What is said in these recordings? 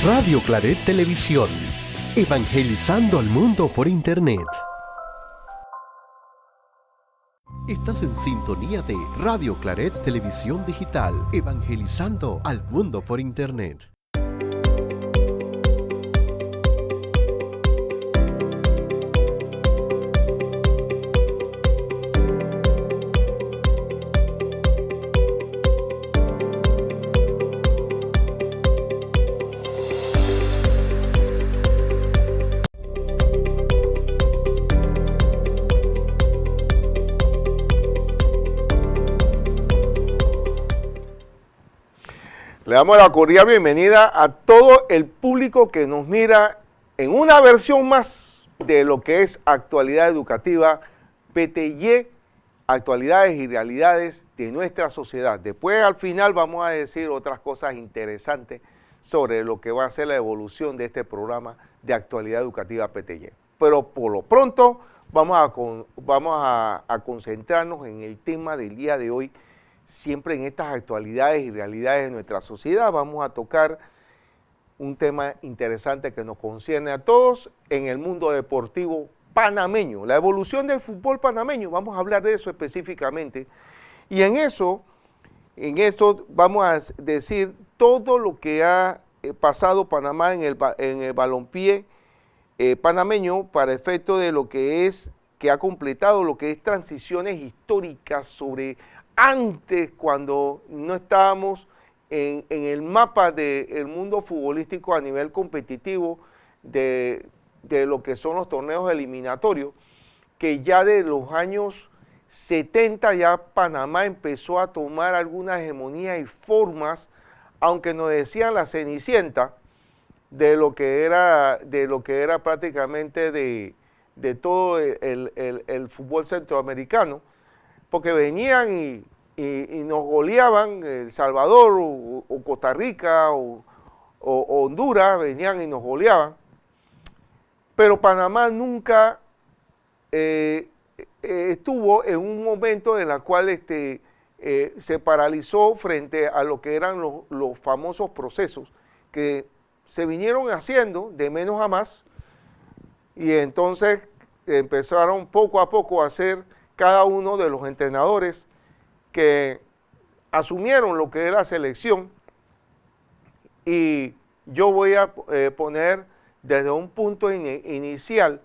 Radio Claret Televisión, evangelizando al mundo por Internet. Estás en sintonía de Radio Claret Televisión Digital, evangelizando al mundo por Internet. Le damos la cordial bienvenida a todo el público que nos mira en una versión más de lo que es Actualidad Educativa PTY, actualidades y realidades de nuestra sociedad. Después al final vamos a decir otras cosas interesantes sobre lo que va a ser la evolución de este programa de Actualidad Educativa PTY. Pero por lo pronto vamos a concentrarnos en el tema del día de hoy. Siempre en estas actualidades y realidades de nuestra sociedad vamos a tocar un tema interesante que nos concierne a todos en el mundo deportivo panameño, la evolución del fútbol panameño. Vamos a hablar de eso específicamente. Y en esto vamos a decir todo lo que ha pasado Panamá en el balompié panameño para efecto de lo que ha completado lo que es transiciones históricas sobre antes, cuando no estábamos en el mapa del mundo futbolístico a nivel competitivo de lo que son los torneos eliminatorios, que ya de los años 70 ya Panamá empezó a tomar alguna hegemonía y formas, aunque nos decían la Cenicienta, de lo que era prácticamente de todo el fútbol centroamericano, porque venían y nos goleaban, El Salvador o Costa Rica o Honduras, venían y nos goleaban, pero Panamá nunca estuvo en un momento en el cual se paralizó frente a lo que eran los famosos procesos que se vinieron haciendo de menos a más, y entonces empezaron poco a poco a hacer cada uno de los entrenadores que asumieron lo que es la selección. Y yo voy a poner desde un punto inicial,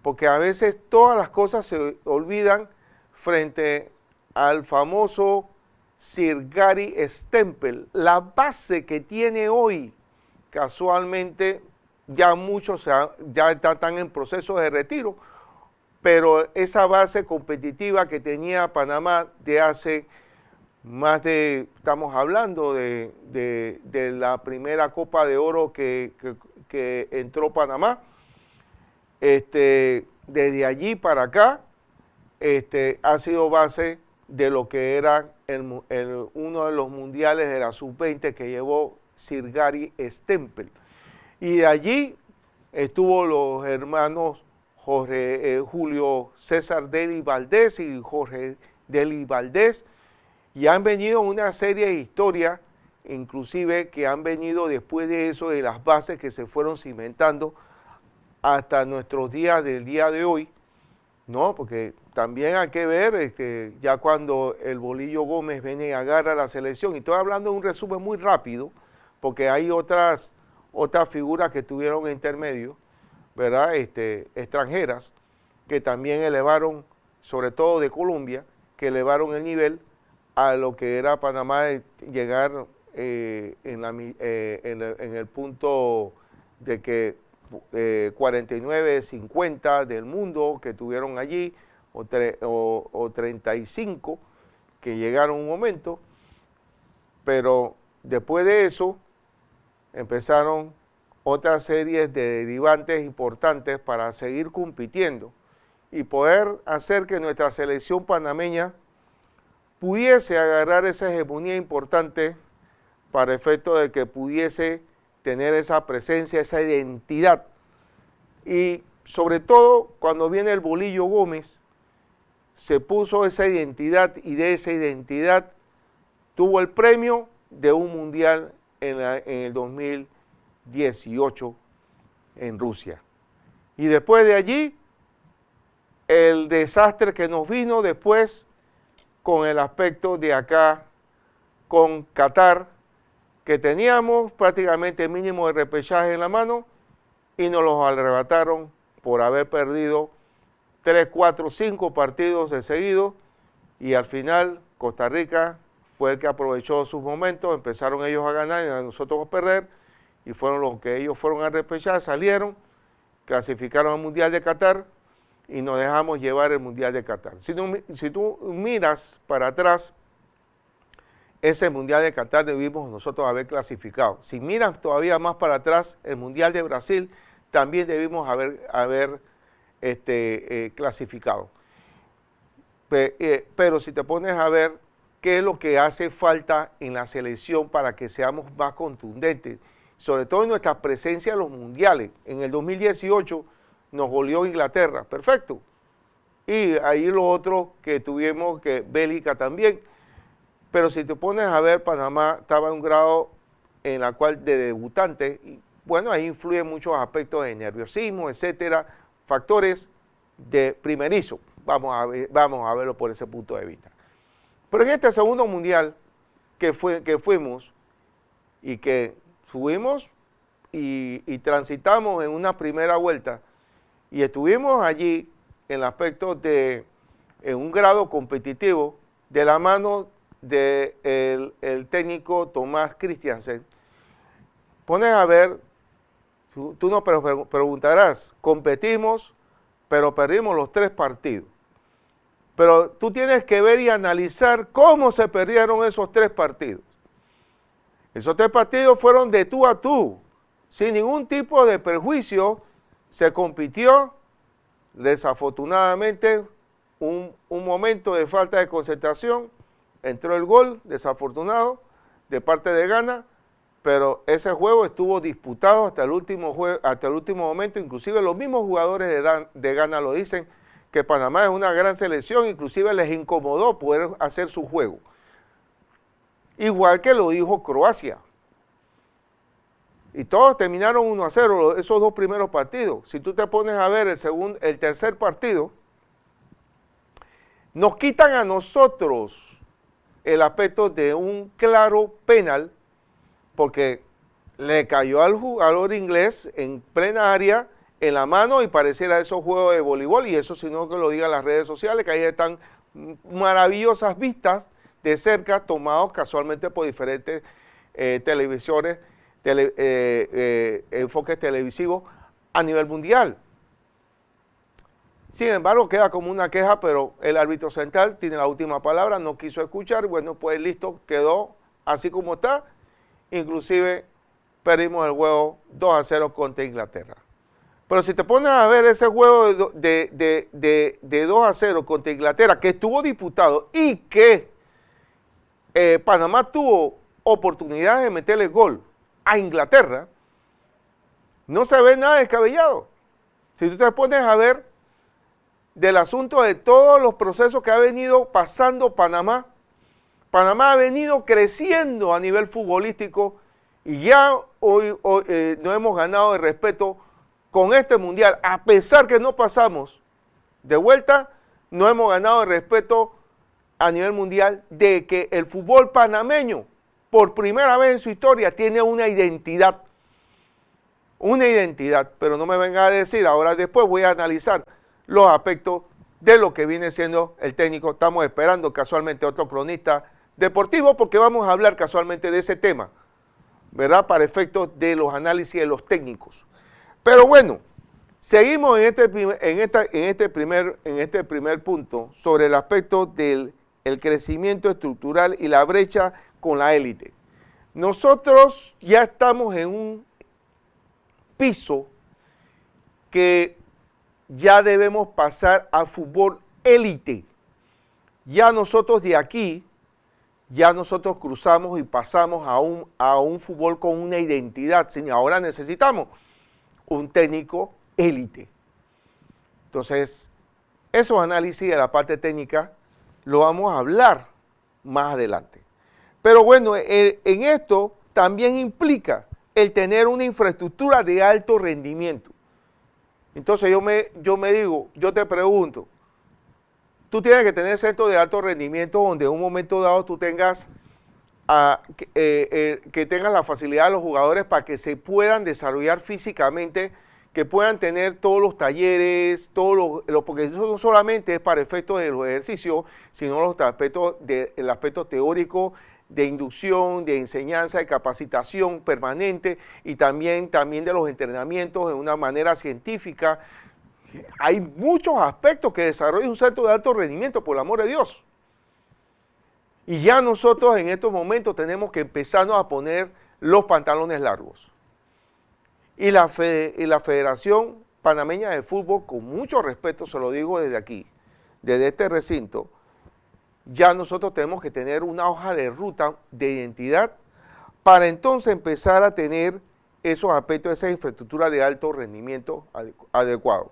porque a veces todas las cosas se olvidan frente al famoso Sir Gary Stempel. La base que tiene hoy, casualmente ya muchos ya están en proceso de retiro, pero esa base competitiva que tenía Panamá de hace más estamos hablando de la primera Copa de Oro que entró Panamá, desde allí para acá, ha sido base de lo que era uno de los mundiales de la sub-20 que llevó Sir Gary Stempel. Y de allí estuvo los hermanos Julio César Deli Valdés y Jorge Deli Valdés, y han venido una serie de historias, inclusive que han venido después de eso, de las bases que se fueron cimentando hasta nuestros días del día de hoy, ¿no? Porque también hay que ver ya cuando el Bolillo Gómez viene y agarra la selección, y estoy hablando de un resumen muy rápido, porque hay otras figuras que tuvieron en intermedio, ¿verdad? Extranjeras, que también elevaron, sobre todo de Colombia, que elevaron el nivel a lo que era Panamá, de llegar en el punto de que 49, 50 del mundo que tuvieron allí, o 35 que llegaron un momento, pero después de eso empezaron otras series de derivantes importantes para seguir compitiendo y poder hacer que nuestra selección panameña pudiese agarrar esa hegemonía importante para efecto de que pudiese tener esa presencia, esa identidad. Y sobre todo cuando viene el Bolillo Gómez, se puso esa identidad, y de esa identidad tuvo el premio de un mundial en el 2010. 2018 en Rusia. Y después de allí, el desastre que nos vino después con el aspecto de acá, con Qatar, que teníamos prácticamente el mínimo de repechaje en la mano y nos los arrebataron por haber perdido 3, 4, 5 partidos de seguido, y al final Costa Rica fue el que aprovechó sus momentos, empezaron ellos a ganar y a nosotros a perder, y fueron los que ellos fueron a repechar, salieron, clasificaron al Mundial de Qatar y nos dejamos llevar el Mundial de Qatar. Si tú miras para atrás, ese Mundial de Qatar debimos nosotros haber clasificado. Si miras todavía más para atrás, el Mundial de Brasil también debimos haber clasificado. Pero si te pones a ver qué es lo que hace falta en la selección para que seamos más contundentes, sobre todo en nuestra presencia en los mundiales. En el 2018 nos goleó Inglaterra, perfecto. Y ahí lo otro que tuvimos, que Bélgica también. Pero si te pones a ver, Panamá estaba en un grado en la cual de debutante, y bueno, ahí influyen muchos aspectos de nerviosismo, etcétera, factores de primerizo. Vamos a verlo por ese punto de vista. Pero en este segundo mundial que fuimos y que subimos y transitamos en una primera vuelta y estuvimos allí en el aspecto de en un grado competitivo de la mano del el técnico Tomás Christiansen, pones a ver, tú nos preguntarás, competimos, pero perdimos los 3 partidos. Pero tú tienes que ver y analizar cómo se perdieron esos 3 partidos. Esos 3 partidos fueron de tú a tú, sin ningún tipo de prejuicio, se compitió. Desafortunadamente, un momento de falta de concentración, entró el gol, desafortunado, de parte de Ghana, pero ese juego estuvo disputado hasta el último momento, inclusive los mismos jugadores de Ghana lo dicen, que Panamá es una gran selección, inclusive les incomodó poder hacer su juego. Igual que lo dijo Croacia. Y todos terminaron 1-0 esos 2 primeros partidos. Si tú te pones a ver el tercer partido, nos quitan a nosotros el aspecto de un claro penal, porque le cayó al jugador inglés en plena área, en la mano, y pareciera esos juegos de voleibol, y eso sino que lo digan las redes sociales, que ahí están maravillosas vistas de cerca, tomados casualmente por diferentes televisores, enfoques televisivos a nivel mundial. Sin embargo, queda como una queja, pero el árbitro central tiene la última palabra, no quiso escuchar, bueno, pues listo, quedó así como está, inclusive perdimos el juego 2-0 contra Inglaterra. Pero si te pones a ver ese juego de 2-0 contra Inglaterra, que estuvo disputado y que Panamá tuvo oportunidad de meterle gol a Inglaterra, no se ve nada descabellado. Si tú te pones a ver del asunto de todos los procesos que ha venido pasando Panamá, Panamá ha venido creciendo a nivel futbolístico y ya hoy no hemos ganado el respeto con este mundial, a pesar que no pasamos de vuelta, no hemos ganado el respeto a nivel mundial de que el fútbol panameño, por primera vez en su historia, tiene una identidad, pero no me venga a decir, ahora después voy a analizar los aspectos de lo que viene siendo el técnico. Estamos esperando casualmente otro cronista deportivo porque vamos a hablar casualmente de ese tema, ¿verdad? Para efectos de los análisis de los técnicos. Pero bueno, seguimos en este primer punto sobre el aspecto del crecimiento estructural y la brecha con la élite. Nosotros ya estamos en un piso que ya debemos pasar al fútbol élite. Ya nosotros de aquí, ya nosotros cruzamos y pasamos a un fútbol con una identidad. Ahora necesitamos un técnico élite. Entonces, esos análisis de la parte técnica lo vamos a hablar más adelante. Pero bueno, en esto también implica el tener una infraestructura de alto rendimiento. Entonces yo te pregunto, tú tienes que tener centros de alto rendimiento donde en un momento dado tú tengas que tengan la facilidad de los jugadores para que se puedan desarrollar físicamente, que puedan tener todos los talleres, porque eso no solamente es para efectos de los ejercicios, sino los aspectos el aspecto teórico, de inducción, de enseñanza, de capacitación permanente y también de los entrenamientos de una manera científica. Hay muchos aspectos que desarrolla un centro de alto rendimiento, por el amor de Dios. Y ya nosotros en estos momentos tenemos que empezarnos a poner los pantalones largos. Y la Federación Panameña de Fútbol, con mucho respeto, se lo digo desde aquí, desde este recinto, ya nosotros tenemos que tener una hoja de ruta de identidad para entonces empezar a tener esos aspectos, esa infraestructura de alto rendimiento adecuado.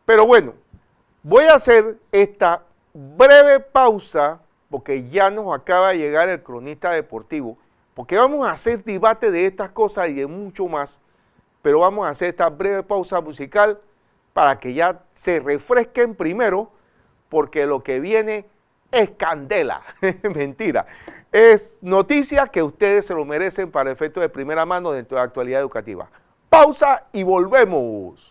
Pero bueno, voy a hacer esta breve pausa porque ya nos acaba de llegar el cronista deportivo, porque vamos a hacer debate de estas cosas y de mucho más, pero vamos a hacer esta breve pausa musical para que ya se refresquen primero, porque lo que viene es candela, mentira, es noticia que ustedes se lo merecen para efectos de primera mano dentro de la actualidad educativa. Pausa y volvemos.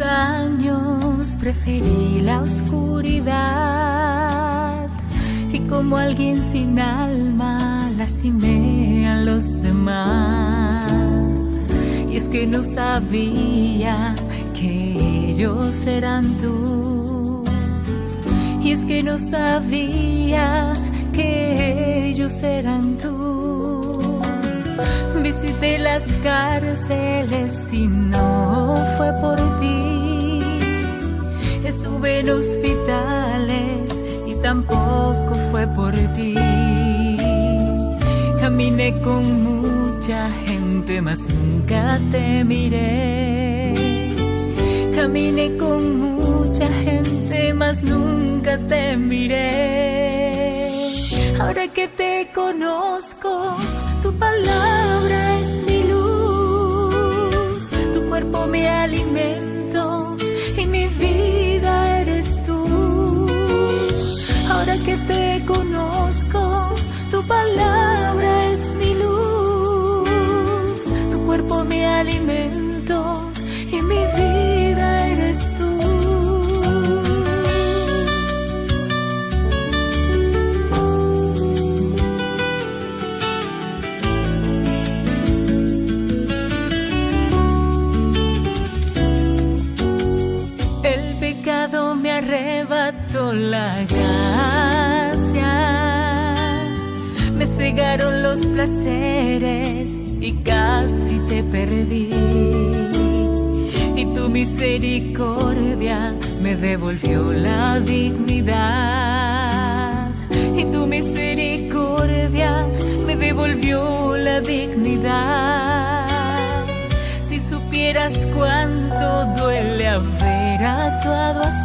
Años preferí la oscuridad y como alguien sin alma lastimé a los demás. Y es que no sabía que ellos eran tú. Y es que no sabía que ellos eran tú. Visité las cárceles y no fue por ti. Estuve en hospitales y tampoco fue por ti. Caminé con mucha gente, mas nunca te miré. Caminé con mucha gente, mas nunca te miré. Ahora que te conozco, tu palabra es mi luz, tu cuerpo mi alimento y mi vida eres tú. Ahora que te conozco, tu palabra es mi luz, tu cuerpo mi alimento y mi vida eres tú. Me arrebató la gracia, me cegaron los placeres y casi te perdí. Y tu misericordia me devolvió la dignidad. Y tu misericordia me devolvió la dignidad. Si supieras cuánto duele haber actuado así,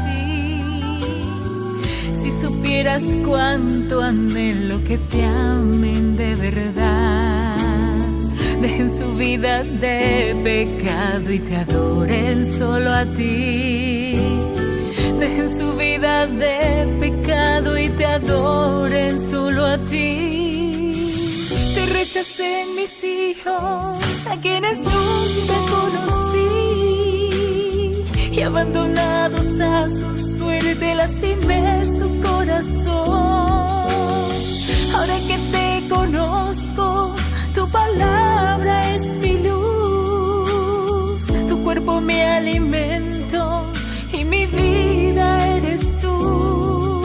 si supieras cuánto anhelo que te amen de verdad, dejen su vida de pecado y te adoren solo a ti. Dejen su vida de pecado y te adoren solo a ti. Te rechacé en mis hijos, a quienes nunca conocí, y abandonados a su suerte lastimé su corazón. Ahora que te conozco, tu palabra es mi luz, tu cuerpo mi alimento y mi vida eres tú.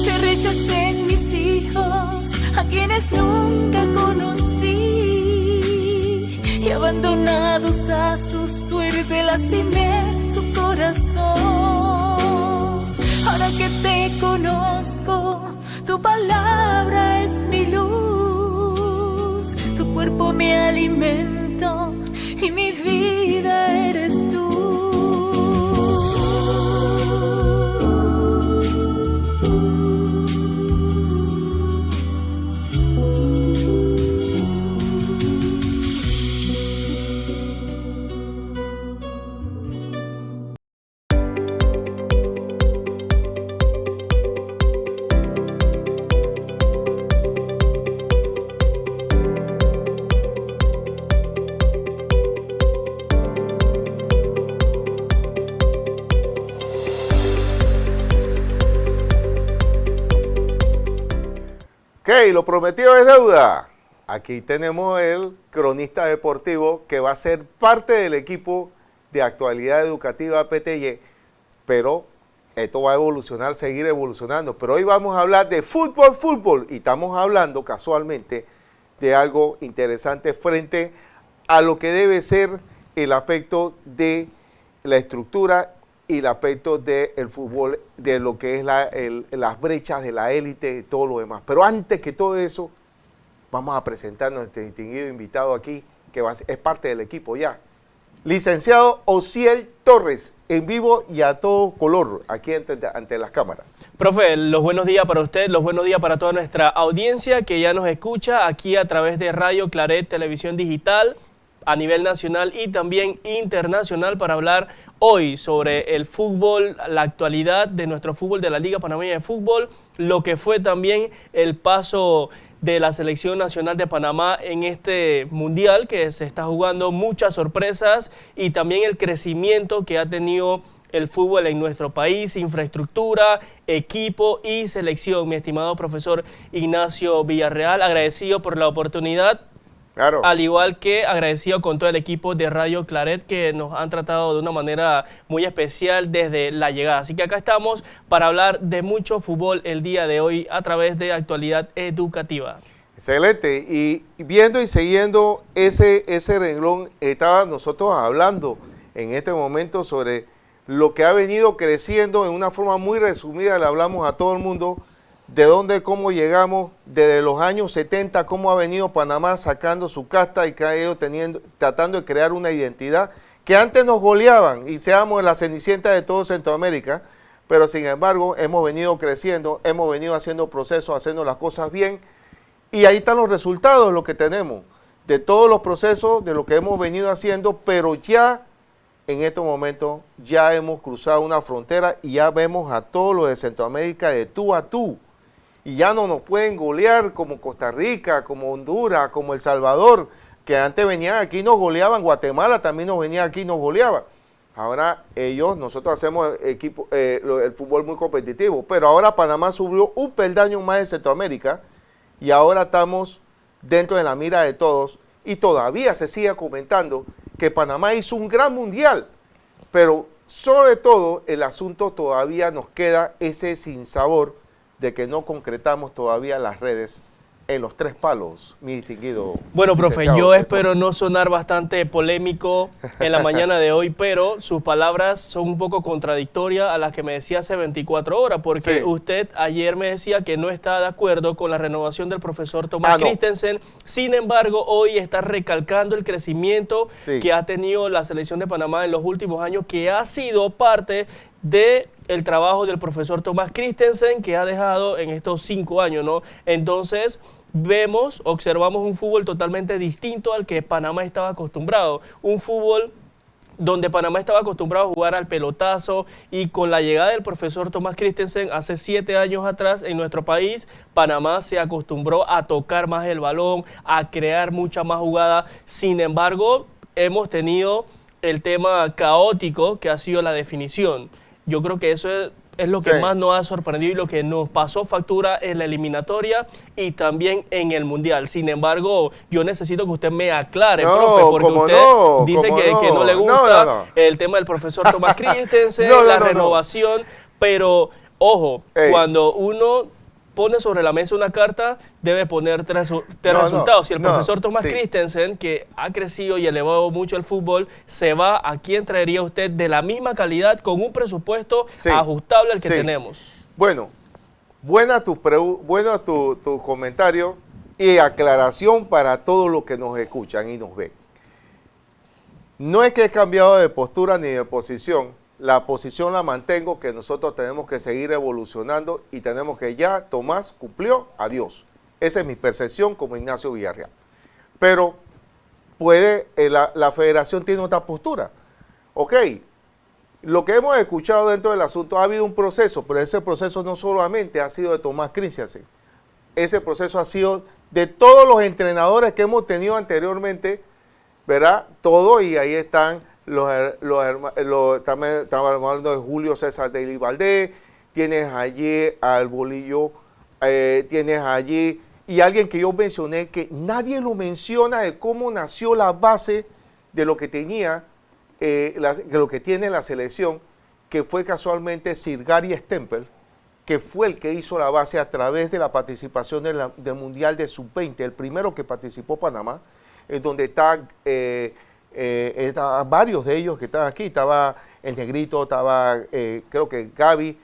Te rechacé en mis hijos, a quienes nunca conocí, y abandonados a su suerte lastimé su corazón. Ahora que te conozco, tu palabra es mi luz, tu cuerpo mi alimento y mi vida eres tú. Ok, lo prometido es deuda. Aquí tenemos el cronista deportivo que va a ser parte del equipo de Actualidad Educativa PTY, pero esto va a evolucionar, seguir evolucionando. Pero hoy vamos a hablar de fútbol, y estamos hablando casualmente de algo interesante frente a lo que debe ser el aspecto de la estructura y el aspecto del fútbol, de lo que es las brechas de la élite y todo lo demás. Pero antes que todo eso, vamos a presentar a nuestro distinguido invitado aquí, que es parte del equipo ya. Licenciado Osiel Torres, en vivo y a todo color, aquí ante las cámaras. Profe, los buenos días para usted, los buenos días para toda nuestra audiencia que ya nos escucha aquí a través de Radio Claret Televisión Digital, a nivel nacional y también internacional, para hablar hoy sobre el fútbol, la actualidad de nuestro fútbol, de la Liga Panameña de Fútbol, lo que fue también el paso de la Selección Nacional de Panamá en este mundial que se está jugando, muchas sorpresas y también el crecimiento que ha tenido el fútbol en nuestro país, infraestructura, equipo y selección. Mi estimado profesor Ignacio Villarreal, agradecido por la oportunidad. Claro. Al igual que agradecido con todo el equipo de Radio Claret que nos han tratado de una manera muy especial desde la llegada. Así que acá estamos para hablar de mucho fútbol el día de hoy a través de Actualidad Educativa. Excelente. Y viendo y siguiendo ese renglón, estaba nosotros hablando en este momento sobre lo que ha venido creciendo en una forma muy resumida. Le hablamos a todo el mundo de dónde, cómo llegamos, desde los años 70, cómo ha venido Panamá sacando su casta y que ha ido tratando de crear una identidad que antes nos goleaban y seamos la cenicienta de todo Centroamérica, pero sin embargo hemos venido creciendo, hemos venido haciendo procesos, haciendo las cosas bien, y ahí están los resultados, lo que tenemos, de todos los procesos, de lo que hemos venido haciendo, pero ya en estos momentos ya hemos cruzado una frontera y ya vemos a todos los de Centroamérica de tú a tú. Y ya no nos pueden golear como Costa Rica, como Honduras, como El Salvador, que antes venían aquí y nos goleaban. Guatemala también nos venía aquí y nos goleaba. Ahora nosotros hacemos el fútbol muy competitivo, pero ahora Panamá subió un peldaño más en Centroamérica y ahora estamos dentro de la mira de todos y todavía se sigue comentando que Panamá hizo un gran mundial, pero sobre todo el asunto todavía nos queda ese sinsabor de que no concretamos todavía las redes en los tres palos, mi distinguido. Bueno, profe, yo espero no sonar bastante polémico en la mañana de hoy, pero sus palabras son un poco contradictorias a las que me decía hace 24 horas, porque sí, usted ayer me decía que no está de acuerdo con la renovación del profesor Tomás Christensen, sin embargo, hoy está recalcando el crecimiento que ha tenido la selección de Panamá en los últimos años, que ha sido parte de el trabajo del profesor Tomás Christensen que ha dejado en estos 5 años, ¿no? Entonces, observamos un fútbol totalmente distinto al que Panamá estaba acostumbrado. Un fútbol donde Panamá estaba acostumbrado a jugar al pelotazo, y con la llegada del profesor Tomás Christensen hace 7 años atrás en nuestro país, Panamá se acostumbró a tocar más el balón, a crear mucha más jugada. Sin embargo, hemos tenido el tema caótico que ha sido la definición. Yo creo que eso es lo que más nos ha sorprendido y lo que nos pasó factura en la eliminatoria y también en el Mundial. Sin embargo, yo necesito que usted me aclare, profe, porque usted dice que no le gusta el tema del profesor Tomás Christensen, la renovación, pero ojo, cuando uno pone sobre la mesa una carta, debe poner tres resultados. Si el profesor Thomas Christensen, que ha crecido y elevado mucho el fútbol, se va, ¿a quién traería usted de la misma calidad con un presupuesto ajustable al que tenemos? Bueno, buena tu comentario y aclaración para todos los que nos escuchan y nos ven. No es que he cambiado de postura ni de posición. La posición la mantengo, que nosotros tenemos que seguir evolucionando y tenemos que ya, Tomás cumplió, adiós. Esa es mi percepción como Ignacio Villarreal. Pero la federación tiene otra postura. Ok, lo que hemos escuchado dentro del asunto, ha habido un proceso, pero ese proceso no solamente ha sido de Thomas Christensen. Ese proceso ha sido de todos los entrenadores que hemos tenido anteriormente, ¿verdad? Todo, y ahí están también estamos hablando de Julio César Daily Valdés, tienes allí al Bolillo, tienes allí, y alguien que yo mencioné, que nadie lo menciona, de cómo nació la base de lo que tenía, de lo que tiene la selección, que fue casualmente Sir Gary Stempel, que fue el que hizo la base a través de la participación del Mundial de Sub-20, el primero que participó Panamá, en donde está varios de ellos que estaban aquí. Estaba el Negrito, estaba creo que Gaby,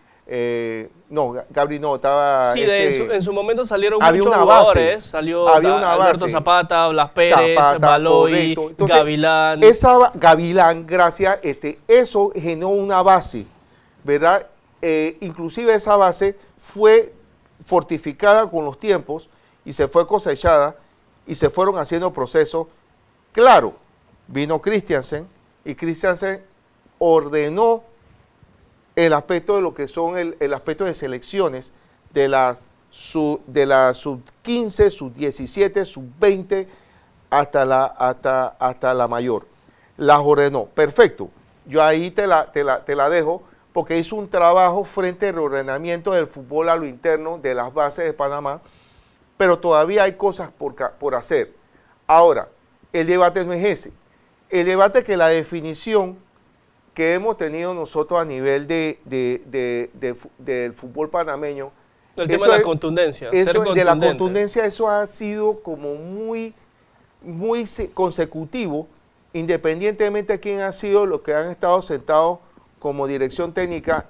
Gaby no, estaba... Sí, en su momento salieron muchos jugadores, salió Alberto Zapata, Blas Pérez, Baloy, Gavilán. Gavilán, gracias, eso generó una base, ¿verdad? Inclusive esa base fue fortificada con los tiempos y se fue cosechada y se fueron haciendo procesos. Claro, vino Christensen y Christensen ordenó el aspecto de lo que son el aspecto de selecciones de la sub-15, sub-17, sub-20 hasta la mayor. Las ordenó. Perfecto. Yo ahí te la dejo, porque hizo un trabajo frente al reordenamiento del fútbol a lo interno de las bases de Panamá, pero todavía hay cosas por hacer. Ahora, el debate no es ese. El debate es que la definición que hemos tenido nosotros a nivel del fútbol panameño, el tema de la contundencia. De la contundencia, eso ha sido como muy consecutivo, independientemente de quién ha sido los que han estado sentados como dirección técnica.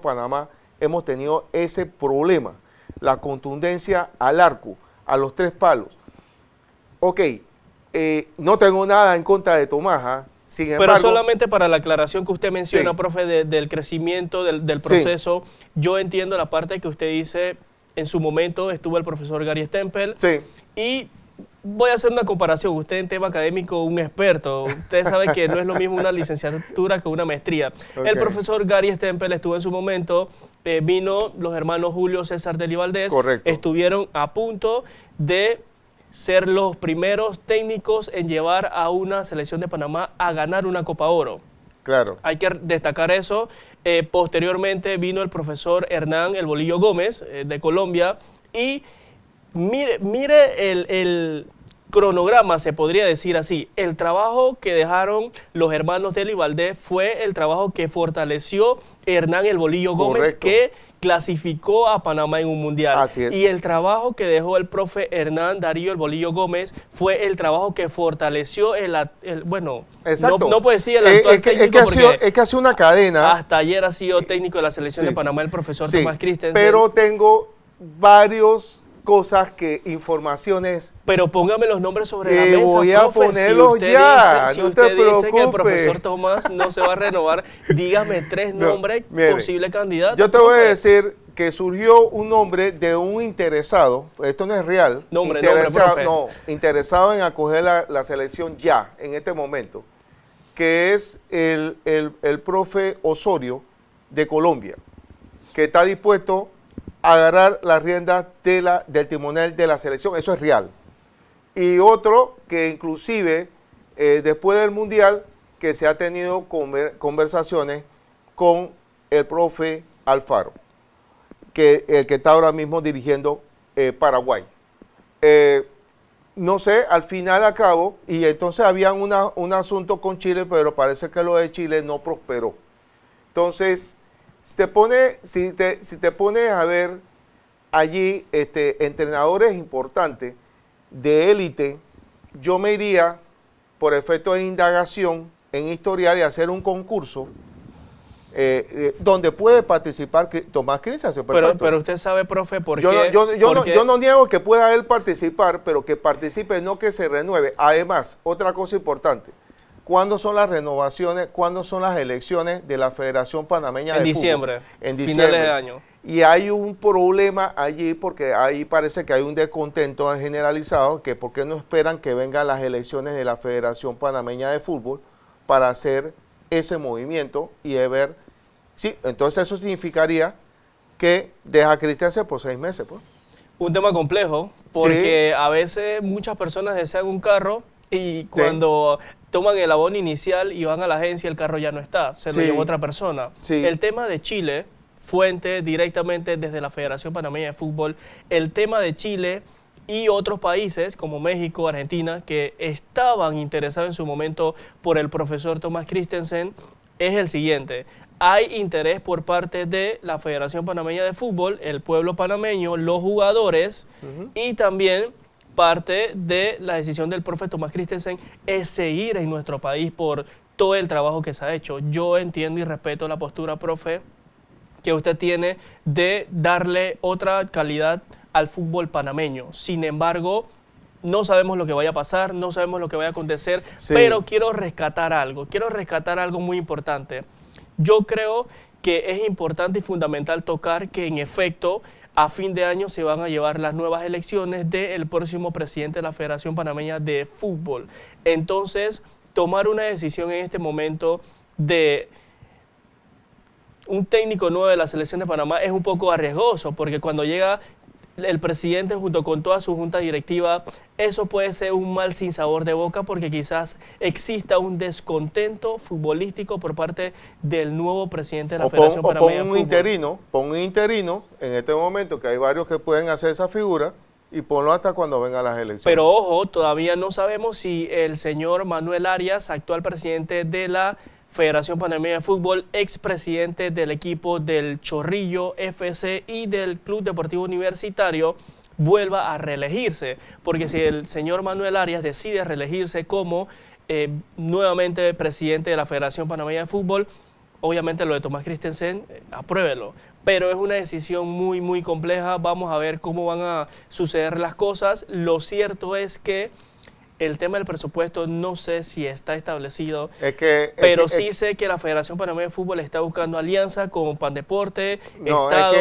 Panamá hemos tenido ese problema, la contundencia al arco, a los tres palos. Ok, no tengo nada en contra de Tomás, sin embargo, pero solamente para la aclaración que usted menciona, profe, del crecimiento, del proceso, yo entiendo la parte que usted dice, en su momento estuvo el profesor Gary Stempel, y voy a hacer una comparación. Usted en tema académico, un experto. Usted sabe que no es lo mismo una licenciatura que una maestría. El profesor Gary Stempel estuvo en su momento, vino los hermanos Julio César Daily Valdés, estuvieron a punto de ser los primeros técnicos en llevar a una selección de Panamá a ganar una Copa Oro. Claro. Hay que destacar eso. Posteriormente vino el profesor Hernán El Bolillo Gómez, de Colombia, y mire el cronograma, se podría decir así. El trabajo que dejaron los hermanos Daily Valdés fue el trabajo que fortaleció Hernán El Bolillo Gómez, que clasificó a Panamá en un mundial. Así es. Y el trabajo que dejó el profe Hernán Darío El Bolillo Gómez fue el trabajo que fortaleció bueno, no puede decir el actual técnico, es que ha sido una cadena. Hasta ayer ha sido técnico de la selección de Panamá el profesor Thomas Christensen. Pero tengo informaciones. Pero póngame los nombres sobre la mesa, voy a ponerlos ya. Si usted dice que el profesor Tomás no se va a renovar, dígame tres nombres, posible candidato. Yo te voy a decir que surgió un nombre de un interesado, esto no es real, interesado en acoger la selección ya, en este momento, que es el profe Osorio de Colombia, que está dispuesto agarrar las riendas del timonel de la selección. Eso es real. Y otro que inclusive después del Mundial, que se ha tenido conversaciones con el profe Alfaro, el que está ahora mismo dirigiendo Paraguay. No sé, al final a cabo, y entonces había un asunto con Chile, pero parece que lo de Chile no prosperó. Entonces, si te pones a ver allí entrenadores importantes de élite, yo me iría por efecto de indagación en historial y hacer un concurso donde puede participar Tomás Christensen. Pero usted sabe, profe, por qué. Yo no niego que pueda él participar, pero que participe, no que se renueve. Además, otra cosa importante, ¿cuándo son las renovaciones, cuándo son las elecciones de la Federación Panameña de Fútbol? En diciembre. Finales de año. Y hay un problema allí porque ahí parece que hay un descontento generalizado, que por qué no esperan que vengan las elecciones de la Federación Panameña de Fútbol para hacer ese movimiento y de ver, sí, entonces eso significaría que deja a Christensen por 6 meses. Pues. Un tema complejo, porque sí. a veces muchas personas desean un carro y cuando toman el abono inicial y van a la agencia, el carro ya no está, se lo llevó otra persona. Sí. El tema de Chile, fuente directamente desde la Federación Panameña de Fútbol, el tema de Chile y otros países como México, Argentina, que estaban interesados en su momento por el profesor Tomás Christensen, es el siguiente. Hay interés por parte de la Federación Panameña de Fútbol, el pueblo panameño, los jugadores y también parte de la decisión del profe Tomás Christensen es seguir en nuestro país por todo el trabajo que se ha hecho. Yo entiendo y respeto la postura, profe, que usted tiene de darle otra calidad al fútbol panameño. Sin embargo, no sabemos lo que vaya a pasar, no sabemos lo que vaya a acontecer, pero quiero rescatar algo muy importante. Yo creo que es importante y fundamental tocar que en efecto a fin de año se van a llevar las nuevas elecciones del próximo presidente de la Federación Panameña de Fútbol. Entonces, tomar una decisión en este momento de un técnico nuevo de la selección de Panamá es un poco arriesgoso, porque cuando llega el presidente junto con toda su junta directiva, eso puede ser un mal sin sabor de boca, porque quizás exista un descontento futbolístico por parte del nuevo presidente de la Federación Panameña de Fútbol. Pon un interino en este momento, que hay varios que pueden hacer esa figura, y ponlo hasta cuando vengan las elecciones. Pero ojo, todavía no sabemos si el señor Manuel Arias, actual presidente de la Federación Panameña de Fútbol, expresidente del equipo del Chorrillo FC y del Club Deportivo Universitario, vuelva a reelegirse. Porque si el señor Manuel Arias decide reelegirse como nuevamente presidente de la Federación Panameña de Fútbol, obviamente lo de Tomás Christensen, apruébelo. Pero es una decisión muy, muy compleja. Vamos a ver cómo van a suceder las cosas. Lo cierto es que el tema del presupuesto no sé si está establecido, pero sí sé que la Federación Panameña de Fútbol está buscando alianza con Pandeporte, Estado,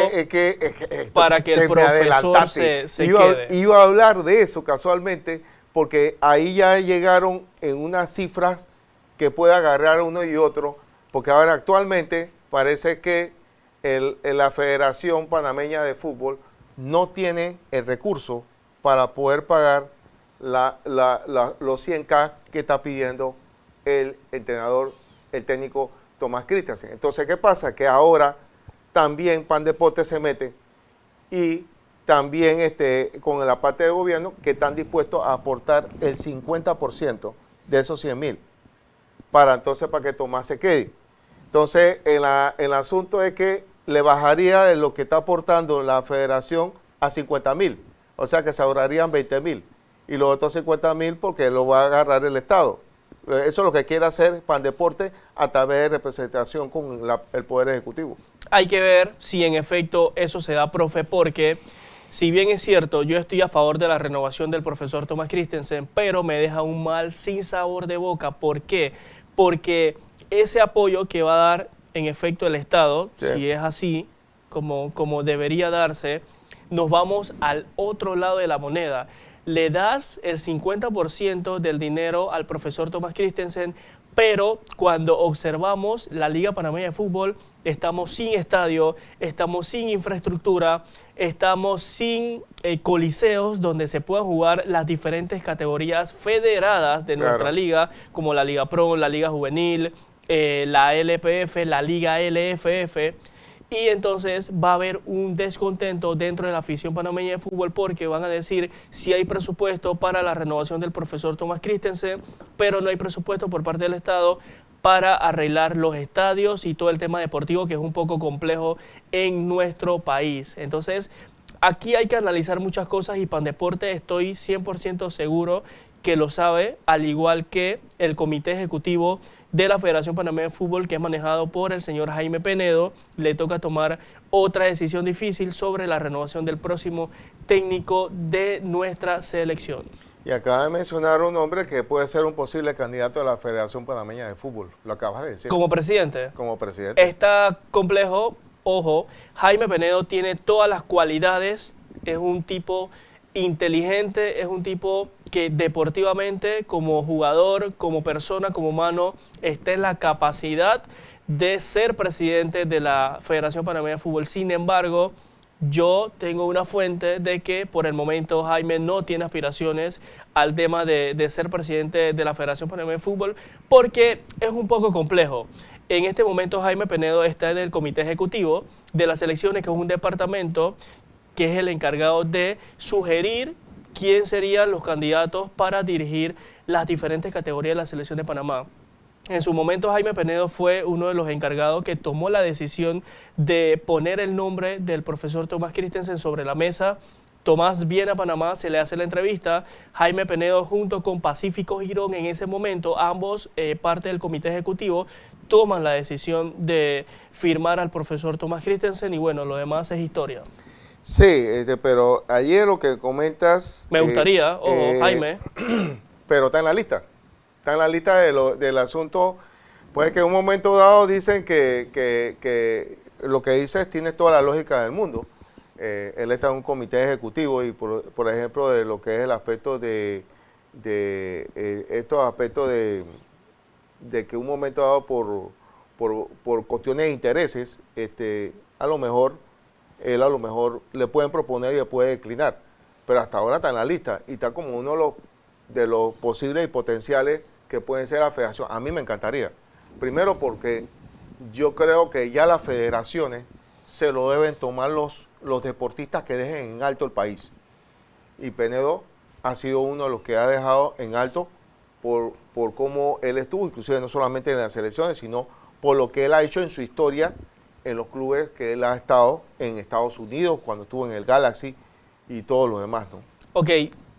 para que el profesor se quede. Iba a hablar de eso casualmente, porque ahí ya llegaron en unas cifras que puede agarrar uno y otro, porque ahora actualmente parece que la Federación Panameña de Fútbol no tiene el recurso para poder pagar los 100K que está pidiendo el entrenador, el técnico Tomás Christensen. Entonces, ¿qué pasa? Que ahora también Pandeporte se mete y también con la parte de gobierno que están dispuestos a aportar el 50% de esos 100.000 para que Tomás se quede. Entonces, el asunto es que le bajaría de lo que está aportando la federación a 50.000, o sea que se ahorrarían 20.000. Y los otros 50.000 porque lo va a agarrar el Estado. Eso es lo que quiere hacer Pandeporte a través de representación con el Poder Ejecutivo. Hay que ver si en efecto eso se da, profe, porque si bien es cierto, yo estoy a favor de la renovación del profesor Tomás Christensen, pero me deja un mal sin sabor de boca. ¿Por qué? Porque ese apoyo que va a dar en efecto el Estado, si es así como debería darse, nos vamos al otro lado de la moneda. Le das el 50% del dinero al profesor Tomás Christensen, pero cuando observamos la Liga Panameña de Fútbol, estamos sin estadio, estamos sin infraestructura, estamos sin coliseos donde se puedan jugar las diferentes categorías federadas de nuestra liga, como la Liga Pro, la Liga Juvenil, la LPF, la Liga LFF. Y entonces va a haber un descontento dentro de la afición panameña de fútbol, porque van a decir si hay presupuesto para la renovación del profesor Tomás Christensen, pero no hay presupuesto por parte del Estado para arreglar los estadios y todo el tema deportivo, que es un poco complejo en nuestro país. Entonces aquí hay que analizar muchas cosas y Pandeporte estoy 100% seguro que lo sabe, al igual que el comité ejecutivo de la Federación Panameña de Fútbol, que es manejado por el señor Jaime Penedo. Le toca tomar otra decisión difícil sobre la renovación del próximo técnico de nuestra selección. Y acaba de mencionar un hombre que puede ser un posible candidato a la Federación Panameña de Fútbol. Lo acabas de decir. Como presidente. Como presidente. Está complejo. Ojo, Jaime Penedo tiene todas las cualidades. Es un tipo inteligente, es un tipo que deportivamente, como jugador, como persona, como humano, está en la capacidad de ser presidente de la Federación Panameña de Fútbol. Sin embargo, yo tengo una fuente de que por el momento Jaime no tiene aspiraciones al tema de ser presidente de la Federación Panameña de Fútbol porque es un poco complejo. En este momento Jaime Penedo está en el comité ejecutivo de las selecciones, que es un departamento que es el encargado de sugerir quién serían los candidatos para dirigir las diferentes categorías de la selección de Panamá. En su momento Jaime Penedo fue uno de los encargados que tomó la decisión de poner el nombre del profesor Tomás Christensen sobre la mesa. Tomás viene a Panamá, se le hace la entrevista. Jaime Penedo junto con Pacífico Girón en ese momento, ambos parte del comité ejecutivo, toman la decisión de firmar al profesor Tomás Christensen y bueno, lo demás es historia. Sí, pero ayer lo que comentas... Me gustaría, Jaime. Pero está en la lista. Está en la lista del asunto. Pues que en un momento dado dicen que lo que dices tiene toda la lógica del mundo. Él está en un comité ejecutivo y, por ejemplo, de lo que es el aspecto de estos aspectos de que un momento dado por cuestiones de intereses, a lo mejor le pueden proponer y le puede declinar, pero hasta ahora está en la lista y está como uno de los posibles y potenciales que pueden ser la federación. A mí me encantaría, primero porque yo creo que ya las federaciones se lo deben tomar los deportistas que dejen en alto el país, y Penedo ha sido uno de los que ha dejado en alto por cómo él estuvo, inclusive no solamente en las selecciones, sino por lo que él ha hecho en su historia en los clubes que él ha estado en Estados Unidos, cuando estuvo en el Galaxy y todo lo demás, ¿no? Ok,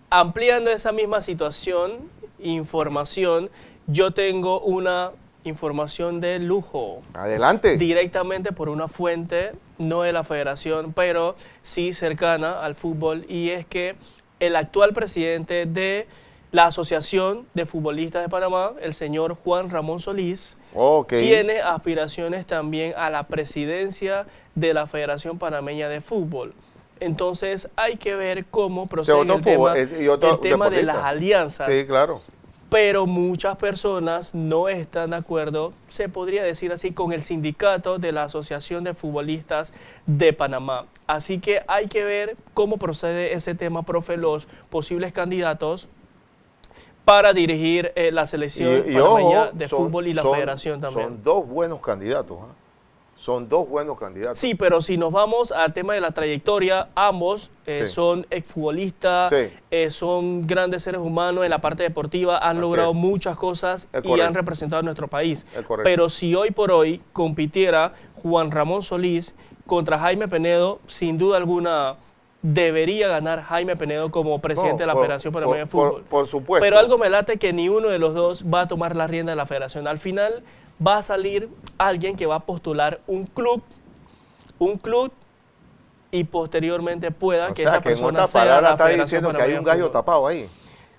ampliando esa misma situación, información, yo tengo una información de lujo. Adelante. Directamente por una fuente, no de la federación, pero sí cercana al fútbol, y es que el actual presidente de la Asociación de Futbolistas de Panamá, el señor Juan Ramón Solís, tiene aspiraciones también a la presidencia de la Federación Panameña de Fútbol. Entonces hay que ver cómo procede el tema de las alianzas. Sí, claro. Pero muchas personas no están de acuerdo, se podría decir así, con el sindicato de la Asociación de Futbolistas de Panamá. Así que hay que ver cómo procede ese tema, profe, los posibles candidatos para dirigir la selección panameña de fútbol y la federación también. Son dos buenos candidatos, ¿eh? Son dos buenos candidatos. Sí, pero si nos vamos al tema de la trayectoria, ambos son exfutbolistas, son grandes seres humanos en la parte deportiva, han logrado muchas cosas y han representado a nuestro país. Pero si hoy por hoy compitiera Juan Ramón Solís contra Jaime Penedo, sin duda alguna debería ganar Jaime Penedo como presidente de la Federación Panameña de Fútbol. Por supuesto. Pero algo me late que ni uno de los dos va a tomar la rienda de la federación. Al final va a salir alguien que va a postular un club y posteriormente pueda que esa persona sea la está diciendo que hay un gallo tapado ahí.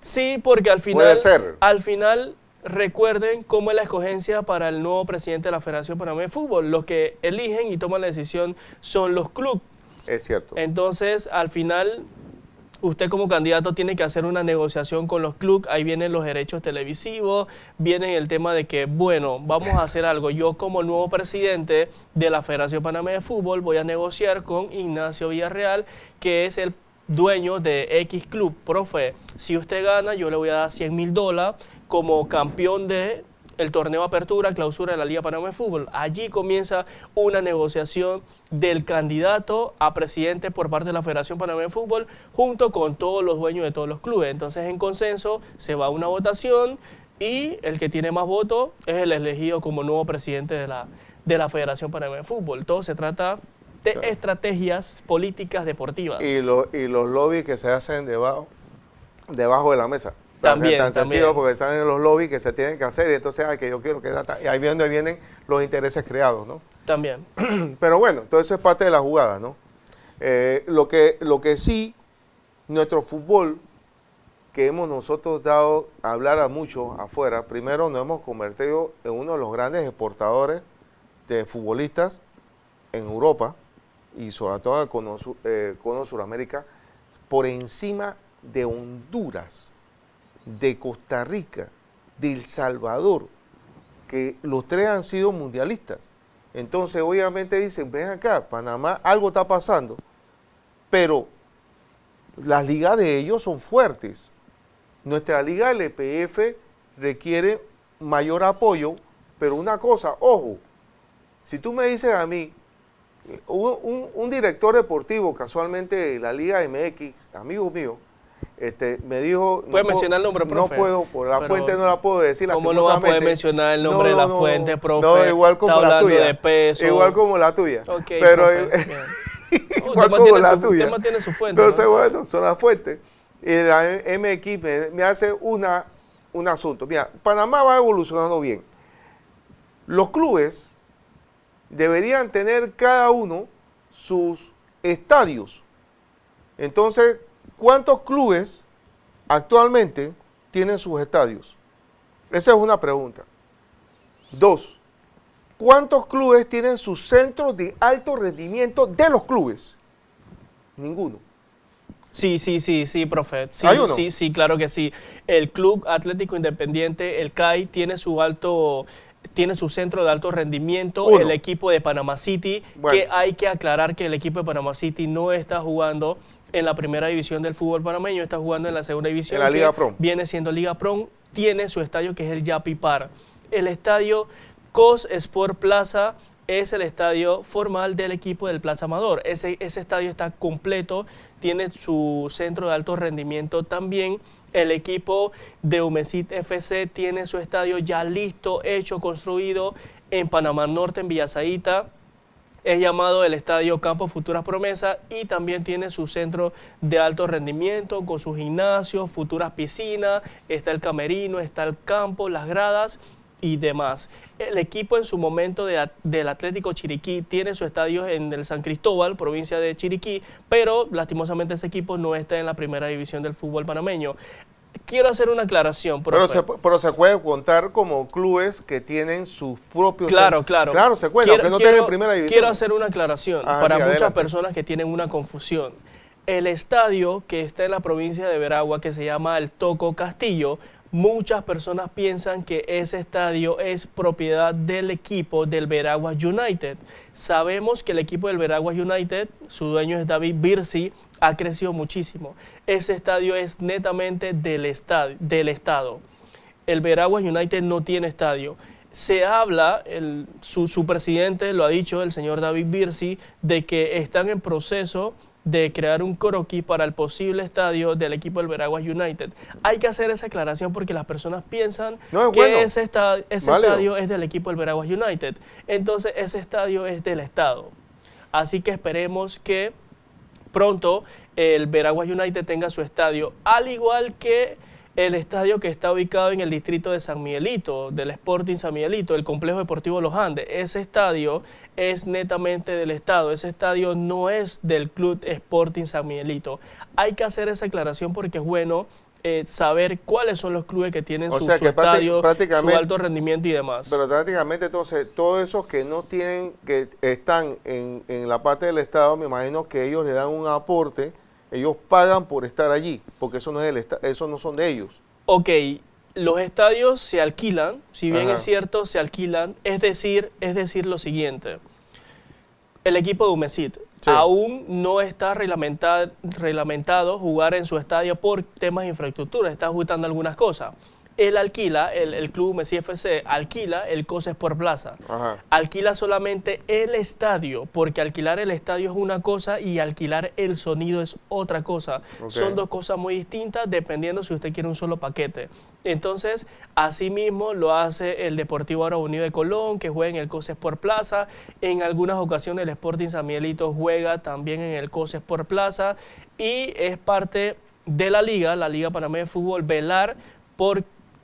Sí, porque al final, puede ser. Al final recuerden cómo es la escogencia para el nuevo presidente de la Federación Panameña de Fútbol. Los que eligen y toman la decisión son los clubes. Es cierto. Entonces, al final, usted como candidato tiene que hacer una negociación con los clubes. Ahí vienen los derechos televisivos, viene el tema de que, bueno, vamos a hacer algo. Yo como nuevo presidente de la Federación Panameña de Fútbol voy a negociar con Ignacio Villarreal, que es el dueño de X Club. Profe, si usted gana, yo le voy a dar $100,000 como campeón de el torneo Apertura, Clausura de la Liga Panameña de Fútbol. Allí comienza una negociación del candidato a presidente por parte de la Federación Panameña de Fútbol junto con todos los dueños de todos los clubes. Entonces, en consenso, se va a una votación y el que tiene más votos es el elegido como nuevo presidente de la Federación Panameña de Fútbol. Todo se trata de Claro. estrategias políticas deportivas. Y los lobbies que se hacen debajo de la mesa. También, Tan sencillo, también. porque están en los lobbies que se tienen que hacer, y entonces, que yo quiero que... Y ahí viene donde vienen los intereses creados, ¿no? También. Pero bueno, todo eso es parte de la jugada, ¿no? Lo que sí, nuestro fútbol, que hemos nosotros dado a hablar a muchos afuera, primero nos hemos convertido en uno de los grandes exportadores de futbolistas en Europa y sobre todo en cono Suramérica, por encima de Honduras, de Costa Rica, de El Salvador, que los tres han sido mundialistas. Entonces, obviamente dicen, ven acá, Panamá, algo está pasando, pero las ligas de ellos son fuertes. Nuestra liga LPF requiere mayor apoyo, pero una cosa, ojo, si tú me dices a mí, un director deportivo casualmente de la Liga MX, amigo mío, me dijo... ¿Puede mencionar el nombre, profe? No puedo, por la fuente no la puedo decir. ¿Cómo no va a poder lastimosamente. mencionar el nombre de la fuente, profe? No, igual como Está la hablando tuya. de peso. Igual como la tuya. Ok, pero profe, bien. igual Usted como la usted tuya. mantiene su fuente, Entonces, ¿no? bueno, son las fuentes. Y la MX me hace un asunto. Mira, Panamá va evolucionando bien. Los clubes deberían tener cada uno sus estadios. Entonces, ¿cuántos clubes actualmente tienen sus estadios? Esa es una pregunta. 2. ¿Cuántos clubes tienen sus centros de alto rendimiento de los clubes? Ninguno. Sí, profe. Sí, ¿Hay uno? sí, claro que sí. El Club Atlético Independiente, el CAI, tiene su centro de alto rendimiento. Uno. El equipo de Panama City, Bueno. que hay que aclarar que el equipo de Panama City no está jugando en la primera división del fútbol panameño, está jugando en la segunda división, En la Liga que Pro. viene siendo Liga Pro, tiene su estadio que es el Yapipar. El estadio COS Sport Plaza es el estadio formal del equipo del Plaza Amador. Ese estadio está completo, tiene su centro de alto rendimiento también. El equipo de Umesit FC tiene su estadio ya listo, hecho, construido en Panamá Norte, en Villasaíta. Es llamado el Estadio Campo Futuras Promesas y también tiene su centro de alto rendimiento con sus gimnasios, futuras piscinas, está el camerino, está el campo, las gradas y demás. El equipo en su momento del Atlético Chiriquí tiene su estadio en el San Cristóbal, provincia de Chiriquí, pero lastimosamente ese equipo no está en la primera división del fútbol panameño. Quiero hacer una aclaración, profe. Pero se puede contar como clubes que tienen sus propios... Claro. Claro, se cuenta, aunque no tengan en primera división. Quiero hacer una aclaración Ajá, para sí, muchas adelante. personas que tienen una confusión. El estadio que está en la provincia de Veragua, que se llama el Toco Castillo, muchas personas piensan que ese estadio es propiedad del equipo del Veraguas United. Sabemos que el equipo del Veraguas United, su dueño es David Birsi, ha crecido muchísimo. Ese estadio es netamente del Estado. El Veraguas United no tiene estadio. Se habla, su presidente lo ha dicho, el señor David Birsi, de que están en proceso de crear un croquis para el posible estadio del equipo del Veraguas United. Hay que hacer esa aclaración porque las personas piensan que bueno, ese válido. estadio es del equipo del Veraguas United. Entonces ese estadio es del Estado. Así que esperemos que pronto el Veraguas United tenga su estadio, al igual que el estadio que está ubicado en el distrito de San Miguelito, del Sporting San Miguelito, el Complejo Deportivo Los Andes. Ese estadio es netamente del Estado, ese estadio no es del Club Sporting San Miguelito. Hay que hacer esa aclaración porque es bueno saber cuáles son los clubes que tienen su estadio, su alto rendimiento y demás. Pero prácticamente entonces todos esos que no tienen, que están en la parte del Estado, me imagino que ellos le dan un aporte, ellos pagan por estar allí, porque eso no son de ellos. Ok, los estadios se alquilan, si bien Ajá. es cierto, se alquilan, es decir lo siguiente. El equipo de Umesit aún no está reglamentado jugar en su estadio por temas de infraestructura, está ajustando algunas cosas. él alquila, el Club Messi FC alquila el COS Sport Plaza. Ajá. Alquila solamente el estadio, porque alquilar el estadio es una cosa y alquilar el sonido es otra cosa. Ok. Son dos cosas muy distintas dependiendo si usted quiere un solo paquete. Entonces, asimismo lo hace el Deportivo Árabe Unido de Colón, que juega en el COS Sport Plaza. En algunas ocasiones el Sporting San Miguelito juega también en el COS Sport Plaza y es parte de la Liga Panameña de Fútbol, velar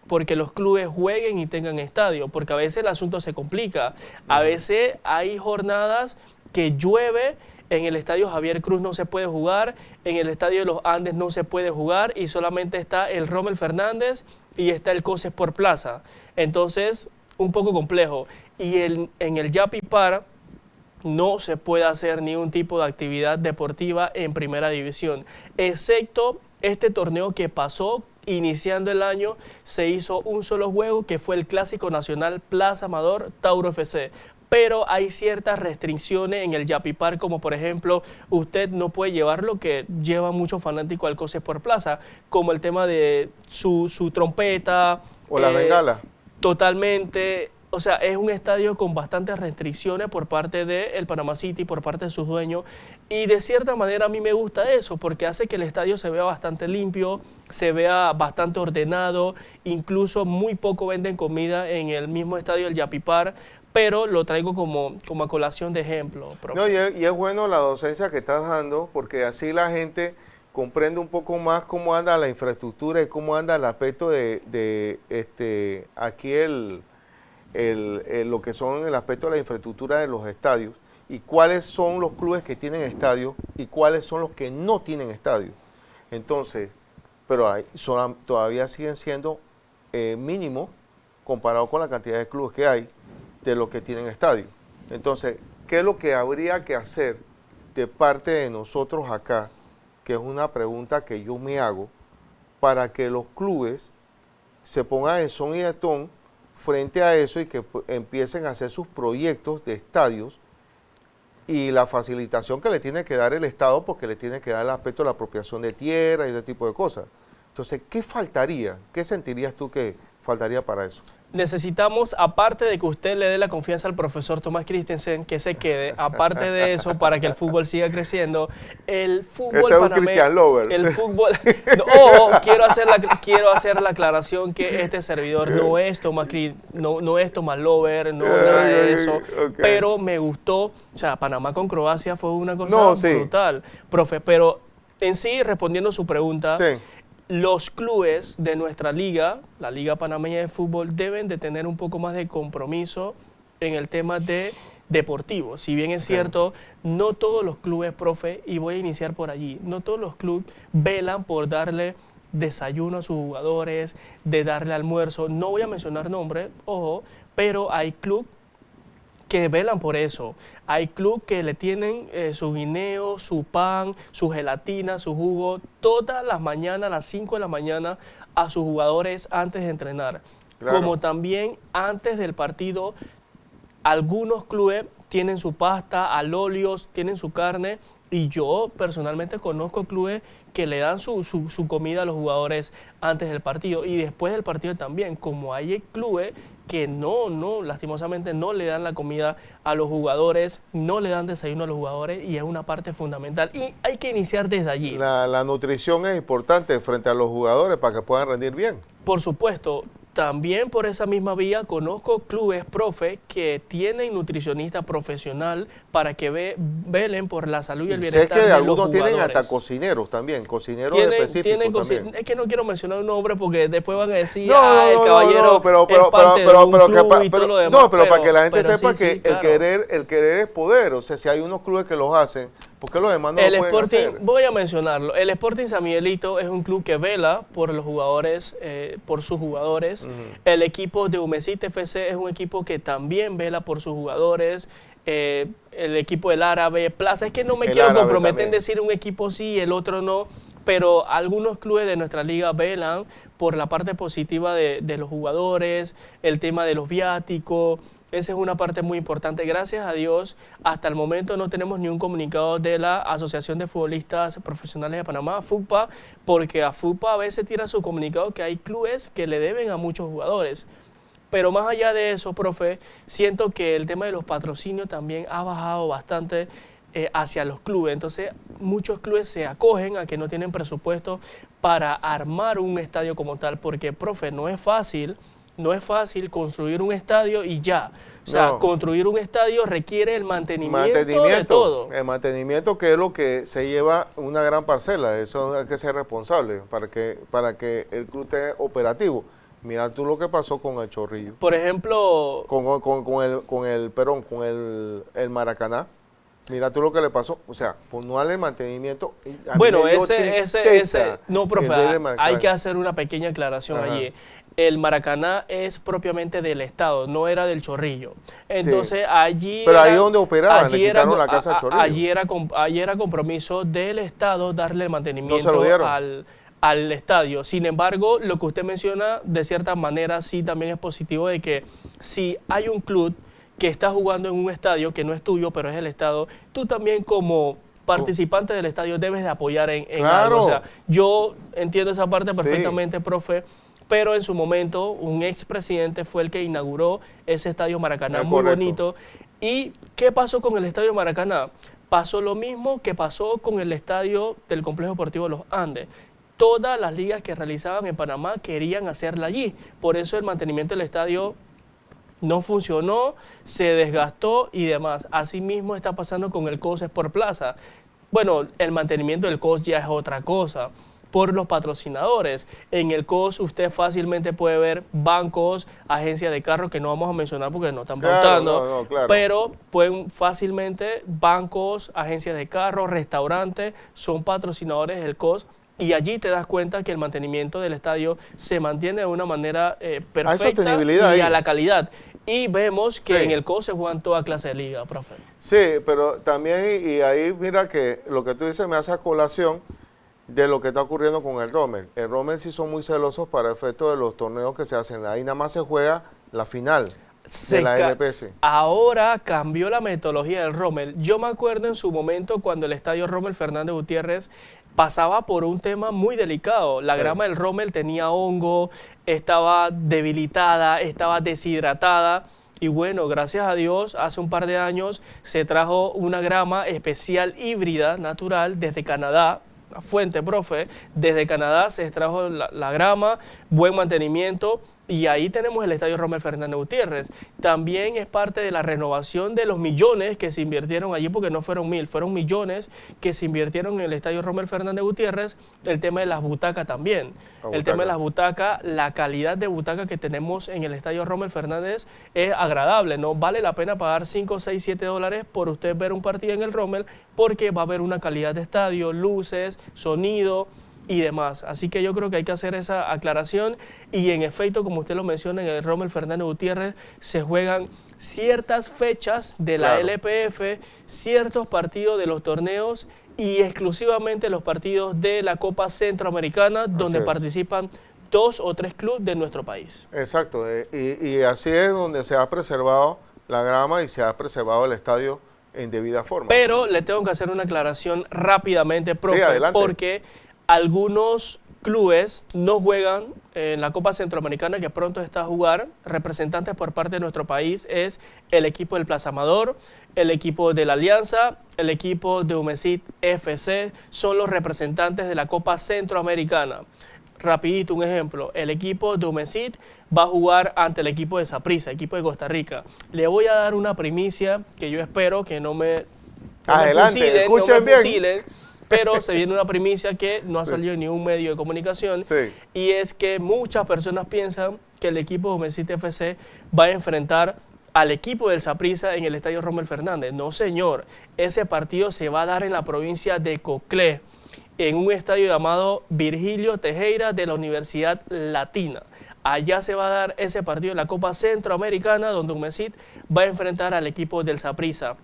porque los clubes jueguen y tengan estadio, porque a veces el asunto se complica. A veces hay jornadas que llueve, en el estadio Javier Cruz no se puede jugar, en el estadio de los Andes no se puede jugar y solamente está el Rommel Fernández y está el COS Sport Plaza. Entonces, un poco complejo. Y en el Yapipar no se puede hacer ningún tipo de actividad deportiva en primera división, excepto este torneo que pasó. Iniciando el año se hizo un solo juego que fue el Clásico Nacional Plaza Amador Tauro FC. Pero hay ciertas restricciones en el Yapipar, como por ejemplo, usted no puede llevar lo que lleva muchos fanáticos al COS Sport Plaza, como el tema de su trompeta. O la bengala. Totalmente. O sea, es un estadio con bastantes restricciones por parte del Panama City, por parte de sus dueños. Y de cierta manera a mí me gusta eso, porque hace que el estadio se vea bastante limpio, se vea bastante ordenado. Incluso muy poco venden comida en el mismo estadio del Yapipar, pero lo traigo como a colación de ejemplo, profe. No, y es bueno la docencia que estás dando, porque así la gente comprende un poco más cómo anda la infraestructura y cómo anda el aspecto de aquí lo que son el aspecto de la infraestructura de los estadios y cuáles son los clubes que tienen estadio y cuáles son los que no tienen estadio. Entonces, pero todavía siguen siendo mínimos comparado con la cantidad de clubes que hay de los que tienen estadio. Entonces, ¿qué es lo que habría que hacer de parte de nosotros acá? Que es una pregunta que yo me hago, para que los clubes se pongan en son y de ton frente a eso y que empiecen a hacer sus proyectos de estadios y la facilitación que le tiene que dar el Estado, porque le tiene que dar el aspecto de la apropiación de tierra y ese tipo de cosas. Entonces, ¿qué faltaría? ¿Qué sentirías tú que faltaría para eso? Necesitamos, aparte de que usted le dé la confianza al profesor Tomás Christensen, que se quede, aparte de eso, para que el fútbol siga creciendo, el fútbol Ese es un panameño, Christian Lover. el fútbol, quiero hacer la aclaración que este servidor no es Tomás no es Tomás Lover, no nada de eso, Okay. pero me gustó, o sea, Panamá con Croacia fue una cosa brutal, profe, pero en sí, respondiendo a su pregunta, Sí. los clubes de nuestra liga, la Liga Panameña de Fútbol, deben de tener un poco más de compromiso en el tema de deportivo. Si bien es cierto, no todos los clubes, profe, y voy a iniciar por allí, no todos los clubes velan por darle desayuno a sus jugadores, de darle almuerzo. No voy a mencionar nombres, ojo, pero hay clubes que velan por eso. Hay clubes que le tienen su guineo, su pan, su gelatina, su jugo, todas las mañanas, a las 5 de la mañana, a sus jugadores antes de entrenar. Claro. Como también antes del partido, algunos clubes tienen su pasta, alolios, tienen su carne, y yo personalmente conozco clubes que le dan su comida a los jugadores antes del partido y después del partido también, como hay clubes que lastimosamente no le dan la comida a los jugadores, no le dan desayuno a los jugadores, y es una parte fundamental y hay que iniciar desde allí. La nutrición es importante frente a los jugadores para que puedan rendir bien. Por supuesto. También por esa misma vía conozco clubes, profe, que tienen nutricionista profesional para que velen por la salud y el bienestar sé que de algunos los jugadores. tienen hasta cocineros también, cocineros específicos también. Es que no quiero mencionar un nombre porque después van a decir, No, el caballero pero es parte de un club y todo lo demás. pero para que la gente sepa sí, que claro. el querer es poder. O sea, si hay unos clubes que los hacen, ¿por qué los demás no El lo pueden Sporting, hacer? voy a mencionarlo, el Sporting San Miguelito es un club que vela por los jugadores, por sus jugadores. El equipo de Umecite FC es un equipo que también vela por sus jugadores. El equipo del Árabe, Plaza, es que no me El quiero Árabe comprometer en también. decir un equipo sí y el otro no, pero algunos clubes de nuestra liga velan por la parte positiva de los jugadores, el tema de los viáticos, Esa es una parte muy importante. Gracias a Dios, hasta el momento no tenemos ni un comunicado de la Asociación de Futbolistas Profesionales de Panamá, FUPA, porque a FUPA a veces tira su comunicado que hay clubes que le deben a muchos jugadores. Pero más allá de eso, profe, siento que el tema de los patrocinios también ha bajado bastante hacia los clubes. Entonces, muchos clubes se acogen a que no tienen presupuesto para armar un estadio como tal, porque, profe, no es fácil construir un estadio y ya. O sea, No. Construir un estadio requiere el mantenimiento de todo. El mantenimiento, que es lo que se lleva una gran parcela. Eso hay que ser responsable para que el club esté operativo. Mira tú lo que pasó con el Chorrillo, Por ejemplo, con el Perón, con el Maracaná. Mira tú lo que le pasó, o sea, por no darle mantenimiento. bueno, no, profe, hay que hacer una pequeña aclaración Ajá. allí. El Maracaná es propiamente del Estado, no era del Chorrillo. Entonces, allí... Pero ahí donde operaban, le quitaron la casa al Chorrillo. Allí era compromiso del Estado darle el mantenimiento No se lo dieron. al estadio. Sin embargo, lo que usted menciona, de cierta manera, sí también es positivo, de que si hay un club que está jugando en un estadio que no es tuyo, pero es el Estado, tú también como participante del estadio debes de apoyar en Claro. algo. O sea, yo entiendo esa parte Sí. perfectamente, profe, pero en su momento un expresidente fue el que inauguró ese estadio Maracaná, Es muy correcto. bonito. ¿Y qué pasó con el estadio Maracaná? Pasó lo mismo que pasó con el estadio del Complejo Deportivo Los Andes. Todas las ligas que realizaban en Panamá querían hacerla allí. Por eso el mantenimiento del estadio no funcionó, se desgastó y demás. Asimismo está pasando con el COS Sport Plaza. Bueno, el mantenimiento del COS ya es otra cosa, por los patrocinadores. En el COS usted fácilmente puede ver bancos, agencias de carros, que no vamos a mencionar porque no están Claro, pautando, no, claro. pero pueden fácilmente bancos, agencias de carros, restaurantes, son patrocinadores del COS. Y allí te das cuenta que el mantenimiento del estadio se mantiene de una manera perfecta sostenibilidad y ahí. a la calidad. Y vemos que Sí. en el COS se juegan toda clase de liga, profe. Sí, pero también, y ahí mira que lo que tú dices me hace a colación de lo que está ocurriendo con el Rommel. El Rommel sí son muy celosos para efecto de los torneos que se hacen. Ahí nada más se juega la final de la LPS. Ahora cambió la metodología del Rommel. Yo me acuerdo en su momento cuando el estadio Rommel Fernández Gutiérrez pasaba por un tema muy delicado. La Sí. grama del Rommel tenía hongo, estaba debilitada, estaba deshidratada. Y bueno, gracias a Dios, hace un par de años se trajo una grama especial híbrida, natural, desde Canadá. La fuente, profe, desde Canadá se extrajo la grama, buen mantenimiento, y ahí tenemos el estadio Rommel Fernández Gutiérrez. También es parte de la renovación de los millones que se invirtieron allí, porque no fueron 1000, fueron millones que se invirtieron en el estadio Rommel Fernández Gutiérrez. El tema de las butacas también. El tema de las butacas, la calidad de butaca que tenemos en el estadio Rommel Fernández es agradable, ¿no? Vale la pena pagar 5, 6, 7 dólares por usted ver un partido en el Rommel, porque va a haber una calidad de estadio, luces, sonido y demás. Así que yo creo que hay que hacer esa aclaración, y en efecto, como usted lo menciona, en el Rommel Fernández Gutiérrez se juegan ciertas fechas de la Claro. LPF, ciertos partidos de los torneos y exclusivamente los partidos de la Copa Centroamericana, donde es. participan 2 o 3 clubes de nuestro país. Exacto, y así es donde se ha preservado la grama y se ha preservado el estadio en debida forma. Pero le tengo que hacer una aclaración rápidamente, profe, adelante. porque algunos clubes no juegan en la Copa Centroamericana, que pronto está a jugar. Representantes por parte de nuestro país es el equipo del Plaza Amador, el equipo de la Alianza, el equipo de Humesit FC, son los representantes de la Copa Centroamericana. Rapidito, un ejemplo, el equipo de Humesit va a jugar ante el equipo de Saprissa, equipo de Costa Rica. Le voy a dar una primicia que yo espero que no me Adelante, escuchen bien. fusilen, pero se viene una primicia que no ha salido en ningún medio de comunicación, Sí. y es que muchas personas piensan que el equipo de Humesit FC va a enfrentar al equipo del Saprissa en el estadio Rommel Fernández. No, señor, ese partido se va a dar en la provincia de Coclé, en un estadio llamado Virgilio Tejera de la Universidad Latina. Allá se va a dar ese partido de la Copa Centroamericana, donde Humesit va a enfrentar al equipo del Saprissa,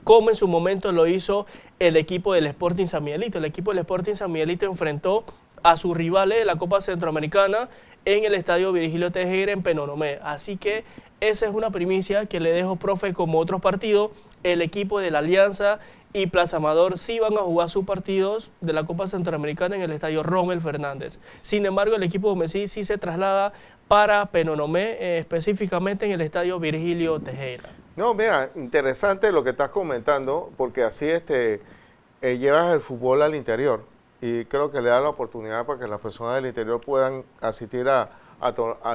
como en su momento lo hizo el equipo del Sporting San Miguelito. El equipo del Sporting San Miguelito enfrentó a sus rivales de la Copa Centroamericana en el Estadio Virgilio Tejera en Penonomé. Así que esa es una primicia que le dejo, profe, como otros partidos. El equipo de la Alianza y Plaza Amador sí van a jugar sus partidos de la Copa Centroamericana en el Estadio Rommel Fernández. Sin embargo, el equipo de Messi sí se traslada para Penonomé, específicamente en el Estadio Virgilio Tejera. No, mira, interesante lo que estás comentando, porque así llevas el fútbol al interior y creo que le da la oportunidad para que las personas del interior puedan asistir a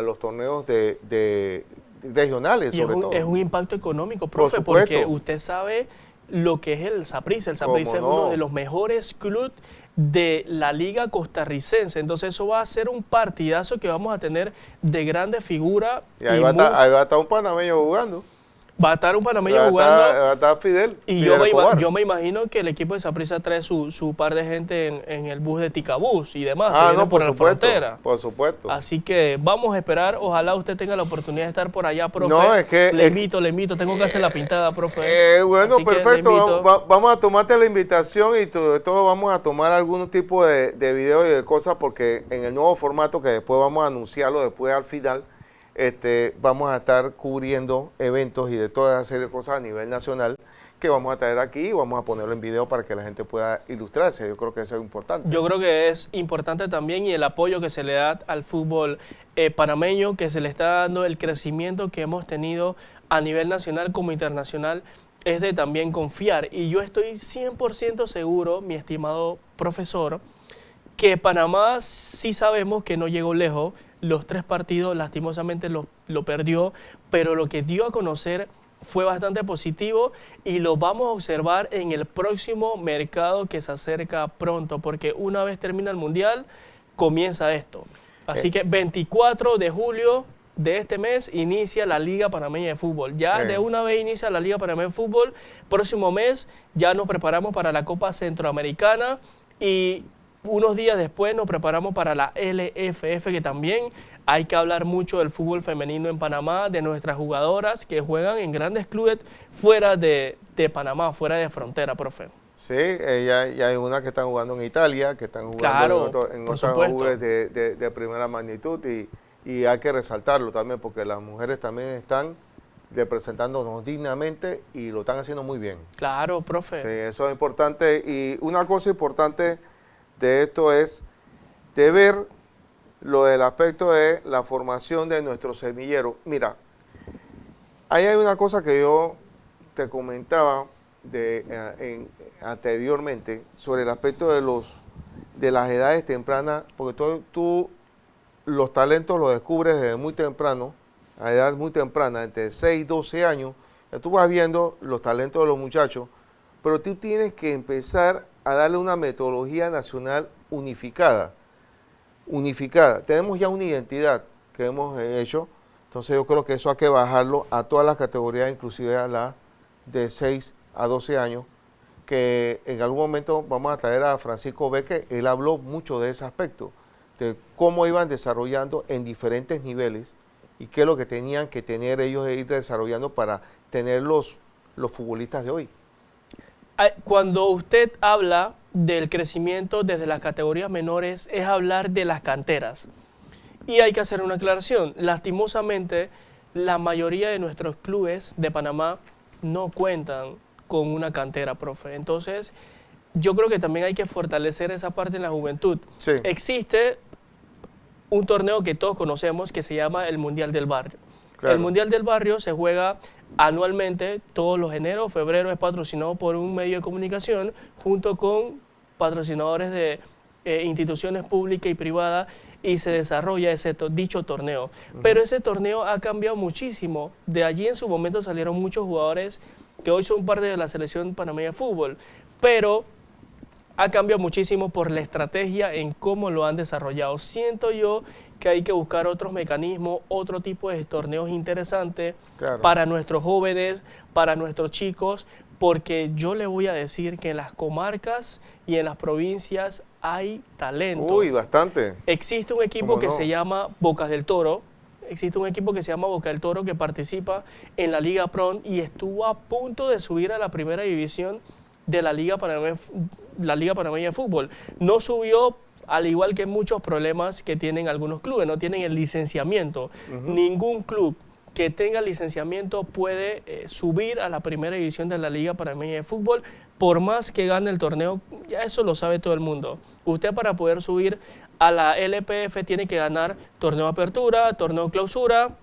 los torneos regionales, Y sobre todo. Es un impacto económico, profe, Por supuesto. porque usted sabe lo que es el Saprissa. El Saprissa es uno de los mejores clubes de la liga costarricense. Entonces eso va a ser un partidazo que vamos a tener de grandes figuras. Y ahí va a estar un panameño jugando. Va a estar un panameño jugando. Va a estar Fidel. Y Fidel yo me imagino que el equipo de Saprissa trae su par de gente en el bus de Ticabús y demás. Se vienen por la frontera. Por supuesto. Así que vamos a esperar. Ojalá usted tenga la oportunidad de estar por allá, profe. No, es que... Le invito. Tengo que hacer la pintada, profe. Bueno, Así que perfecto. Vamos a tomarte la invitación y todo vamos a tomar algún tipo de video y de cosas, porque en el nuevo formato que después vamos a anunciarlo después al final, vamos a estar cubriendo eventos y de toda una serie de cosas a nivel nacional que vamos a traer aquí y vamos a ponerlo en video para que la gente pueda ilustrarse. Yo creo que eso es importante. Yo creo que es importante también, y el apoyo que se le da al fútbol panameño, que se le está dando, el crecimiento que hemos tenido a nivel nacional como internacional, es de también confiar. Y yo estoy 100% seguro, mi estimado profesor, que Panamá sí sabemos que no llegó lejos. Los 3 partidos lastimosamente lo perdió, pero lo que dio a conocer fue bastante positivo y lo vamos a observar en el próximo mercado que se acerca pronto, porque una vez termina el Mundial, comienza esto. Así que 24 de julio de este mes inicia la Liga Panameña de Fútbol. Ya de una vez inicia la Liga Panameña de Fútbol. Próximo mes ya nos preparamos para la Copa Centroamericana y unos días después nos preparamos para la LFF, que también hay que hablar mucho del fútbol femenino en Panamá, de nuestras jugadoras que juegan en grandes clubes fuera de Panamá, fuera de frontera, profe. Sí, ya hay unas que están jugando en Italia, que están jugando en otros clubes de primera magnitud y hay que resaltarlo también, porque las mujeres también están representándonos dignamente y lo están haciendo muy bien. Claro, profe. Sí, eso es importante. Y una cosa importante de esto es de ver lo del aspecto de la formación de nuestro semillero. Mira, ahí hay una cosa que yo te comentaba anteriormente sobre el aspecto de las edades tempranas, porque tú los talentos los descubres desde muy temprano, a edad muy temprana, entre 6 y 12 años, ya tú vas viendo los talentos de los muchachos, pero tú tienes que empezar a darle una metodología nacional unificada. Tenemos ya una identidad que hemos hecho, entonces yo creo que eso hay que bajarlo a todas las categorías, inclusive a las de 6 a 12 años, que en algún momento vamos a traer a Francisco Beque. Él habló mucho de ese aspecto, de cómo iban desarrollando en diferentes niveles y qué es lo que tenían que tener ellos de ir desarrollando para tener los futbolistas de hoy. Cuando usted habla del crecimiento desde las categorías menores, es hablar de las canteras. Y hay que hacer una aclaración. Lastimosamente, la mayoría de nuestros clubes de Panamá no cuentan con una cantera, profe. Entonces, yo creo que también hay que fortalecer esa parte en la juventud. Sí. Existe un torneo que todos conocemos que se llama el Mundial del Barrio. Claro. El Mundial del Barrio se juega anualmente, todos los enero, febrero, es patrocinado por un medio de comunicación junto con patrocinadores de instituciones públicas y privadas, y se desarrolla dicho torneo. Pero ese torneo ha cambiado muchísimo. De allí en su momento salieron muchos jugadores que hoy son parte de la selección panameña de fútbol, pero ha cambiado muchísimo por la estrategia en cómo lo han desarrollado. Siento yo que hay que buscar otros mecanismos, otro tipo de torneos interesantes para nuestros jóvenes, para nuestros chicos, porque yo le voy a decir que en las comarcas y en las provincias hay talento. Uy, bastante. Existe un equipo que se llama Bocas del Toro. Existe un equipo que se llama Boca del Toro que participa en la Liga PRON y estuvo a punto de subir a la primera división de la Liga Panameña de Fútbol. No subió al igual que muchos problemas que tienen algunos clubes, no tienen el licenciamiento. Ningún club que tenga licenciamiento puede subir a la primera división de la Liga Panameña de Fútbol, por más que gane el torneo. Ya eso lo sabe todo el mundo. Usted, para poder subir a la LPF, tiene que ganar torneo apertura, torneo clausura,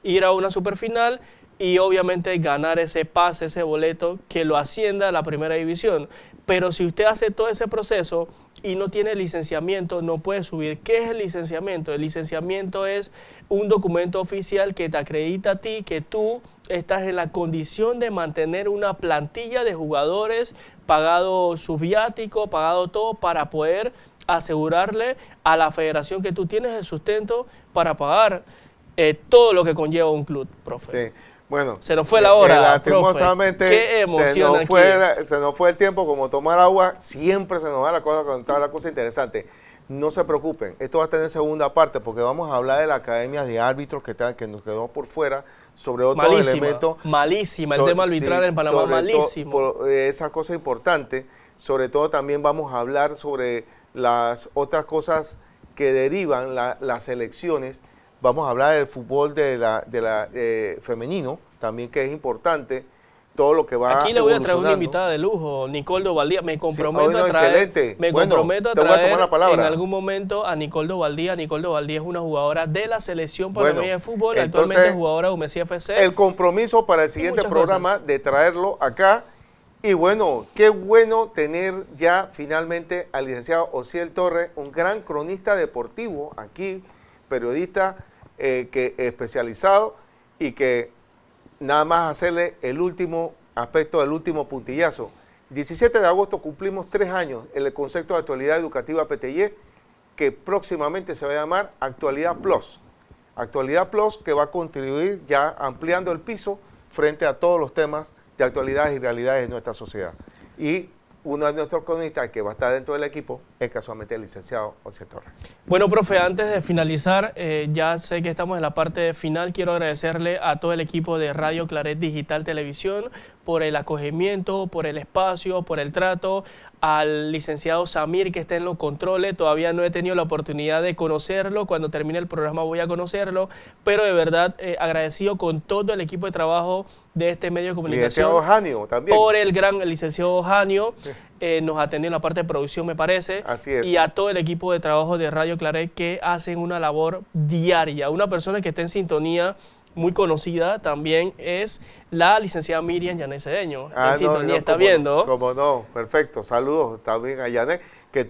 ir a una superfinal y obviamente ganar ese pase, ese boleto que lo ascienda a la primera división. Pero si usted hace todo ese proceso y no tiene licenciamiento, no puede subir. ¿Qué es el licenciamiento? El licenciamiento es un documento oficial que te acredita a ti que tú estás en la condición de mantener una plantilla de jugadores, pagado sus viáticos, pagado todo, para poder asegurarle a la federación que tú tienes el sustento para pagar todo lo que conlleva un club, profe. Sí. Bueno, se nos fue la hora, lastimosamente, profe. Qué emoción se nos fue el tiempo como tomar agua. Siempre se nos va la cosa, contar la cosa interesante. No se preocupen, esto va a tener segunda parte porque vamos a hablar de la academia de árbitros que nos quedó por fuera, sobre otros elementos. Malísima, el tema arbitral en Panamá, malísimo. Esa cosa importante. Sobre todo también vamos a hablar sobre las otras cosas que derivan las elecciones. Vamos a hablar del fútbol femenino, también, que es importante, todo lo que va Aquí le voy a traer una invitada de lujo, Nicole Dovaldía. Me comprometo a traer, en algún momento a Nicole Dovaldía. Nicole Dovaldía es una jugadora de la selección panameña de fútbol, actualmente es jugadora de UMESI FC. El compromiso para el siguiente programa de traerlo acá. Y bueno, qué bueno tener ya finalmente al licenciado Osiel Torres, un gran cronista deportivo aquí, periodista especializado, y que nada más hacerle el último aspecto, el último puntillazo. 17 de agosto cumplimos 3 años en el concepto de actualidad educativa PTY, que próximamente se va a llamar Actualidad Plus. Actualidad Plus, que va a contribuir ya ampliando el piso frente a todos los temas de actualidades y realidades de nuestra sociedad. Y uno de nuestros cronistas que va a estar dentro del equipo es casualmente el licenciado Osiel Torres. Bueno, profe, antes de finalizar, ya sé que estamos en la parte final, quiero agradecerle a todo el equipo de Radio Claret Digital Televisión por el acogimiento, por el espacio, por el trato, al licenciado Samir, que está en los controles. Todavía no he tenido la oportunidad de conocerlo, cuando termine el programa voy a conocerlo, pero de verdad agradecido con todo el equipo de trabajo de este medio de comunicación. Licenciado Janio también. Por el gran licenciado Janio, nos atendió en la parte de producción, me parece. Así es. Y a todo el equipo de trabajo de Radio Claret, que hacen una labor diaria. Una persona que está en sintonía, muy conocida también, es la licenciada Miriam Yanet Cedeño. En sintonía está viendo. Como no, perfecto. Saludos también a Yanet.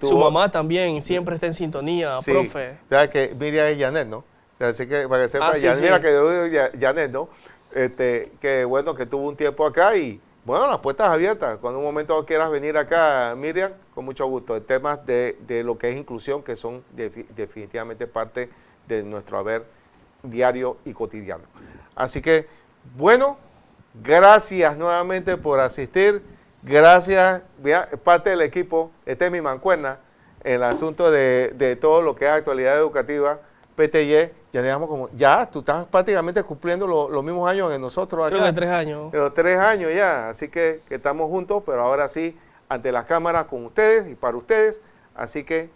Su mamá también siempre está en sintonía, sí, profe. O sea, que Miriam es Yanet, ¿no? Así que para que sepa, mira que yo digo Yanet, ¿no? Que bueno, que tuvo un tiempo acá y bueno, las puertas abiertas. Cuando un momento quieras venir acá, Miriam, con mucho gusto. El tema de lo que es inclusión, que son definitivamente parte de nuestro haber diario y cotidiano. Así que, bueno, gracias nuevamente por asistir. Gracias, mira, parte del equipo, esta es mi mancuerna, en el asunto de todo lo que es actualidad educativa, PTY. Ya digamos ya tú estás prácticamente cumpliendo los mismos años que nosotros acá. Creo que 3 años. Pero 3 años ya, así que estamos juntos, pero ahora sí, ante las cámaras con ustedes y para ustedes. Así que,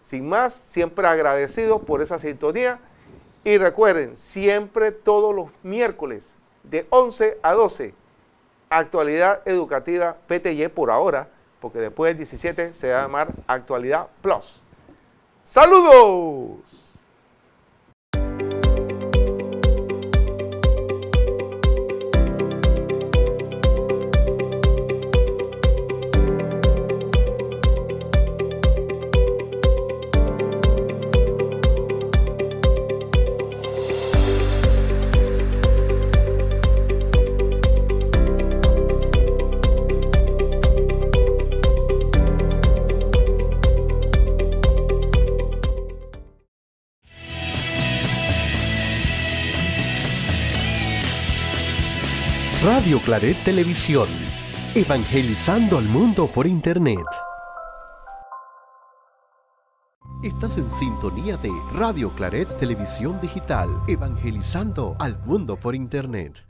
sin más, siempre agradecidos por esa sintonía. Y recuerden, siempre todos los miércoles, de 11 a 12, Actualidad Educativa PTY por ahora, porque después del 17 se va a llamar Actualidad Plus. ¡Saludos! Radio Claret Televisión, evangelizando al mundo por Internet. Estás en sintonía de Radio Claret Televisión Digital, evangelizando al mundo por Internet.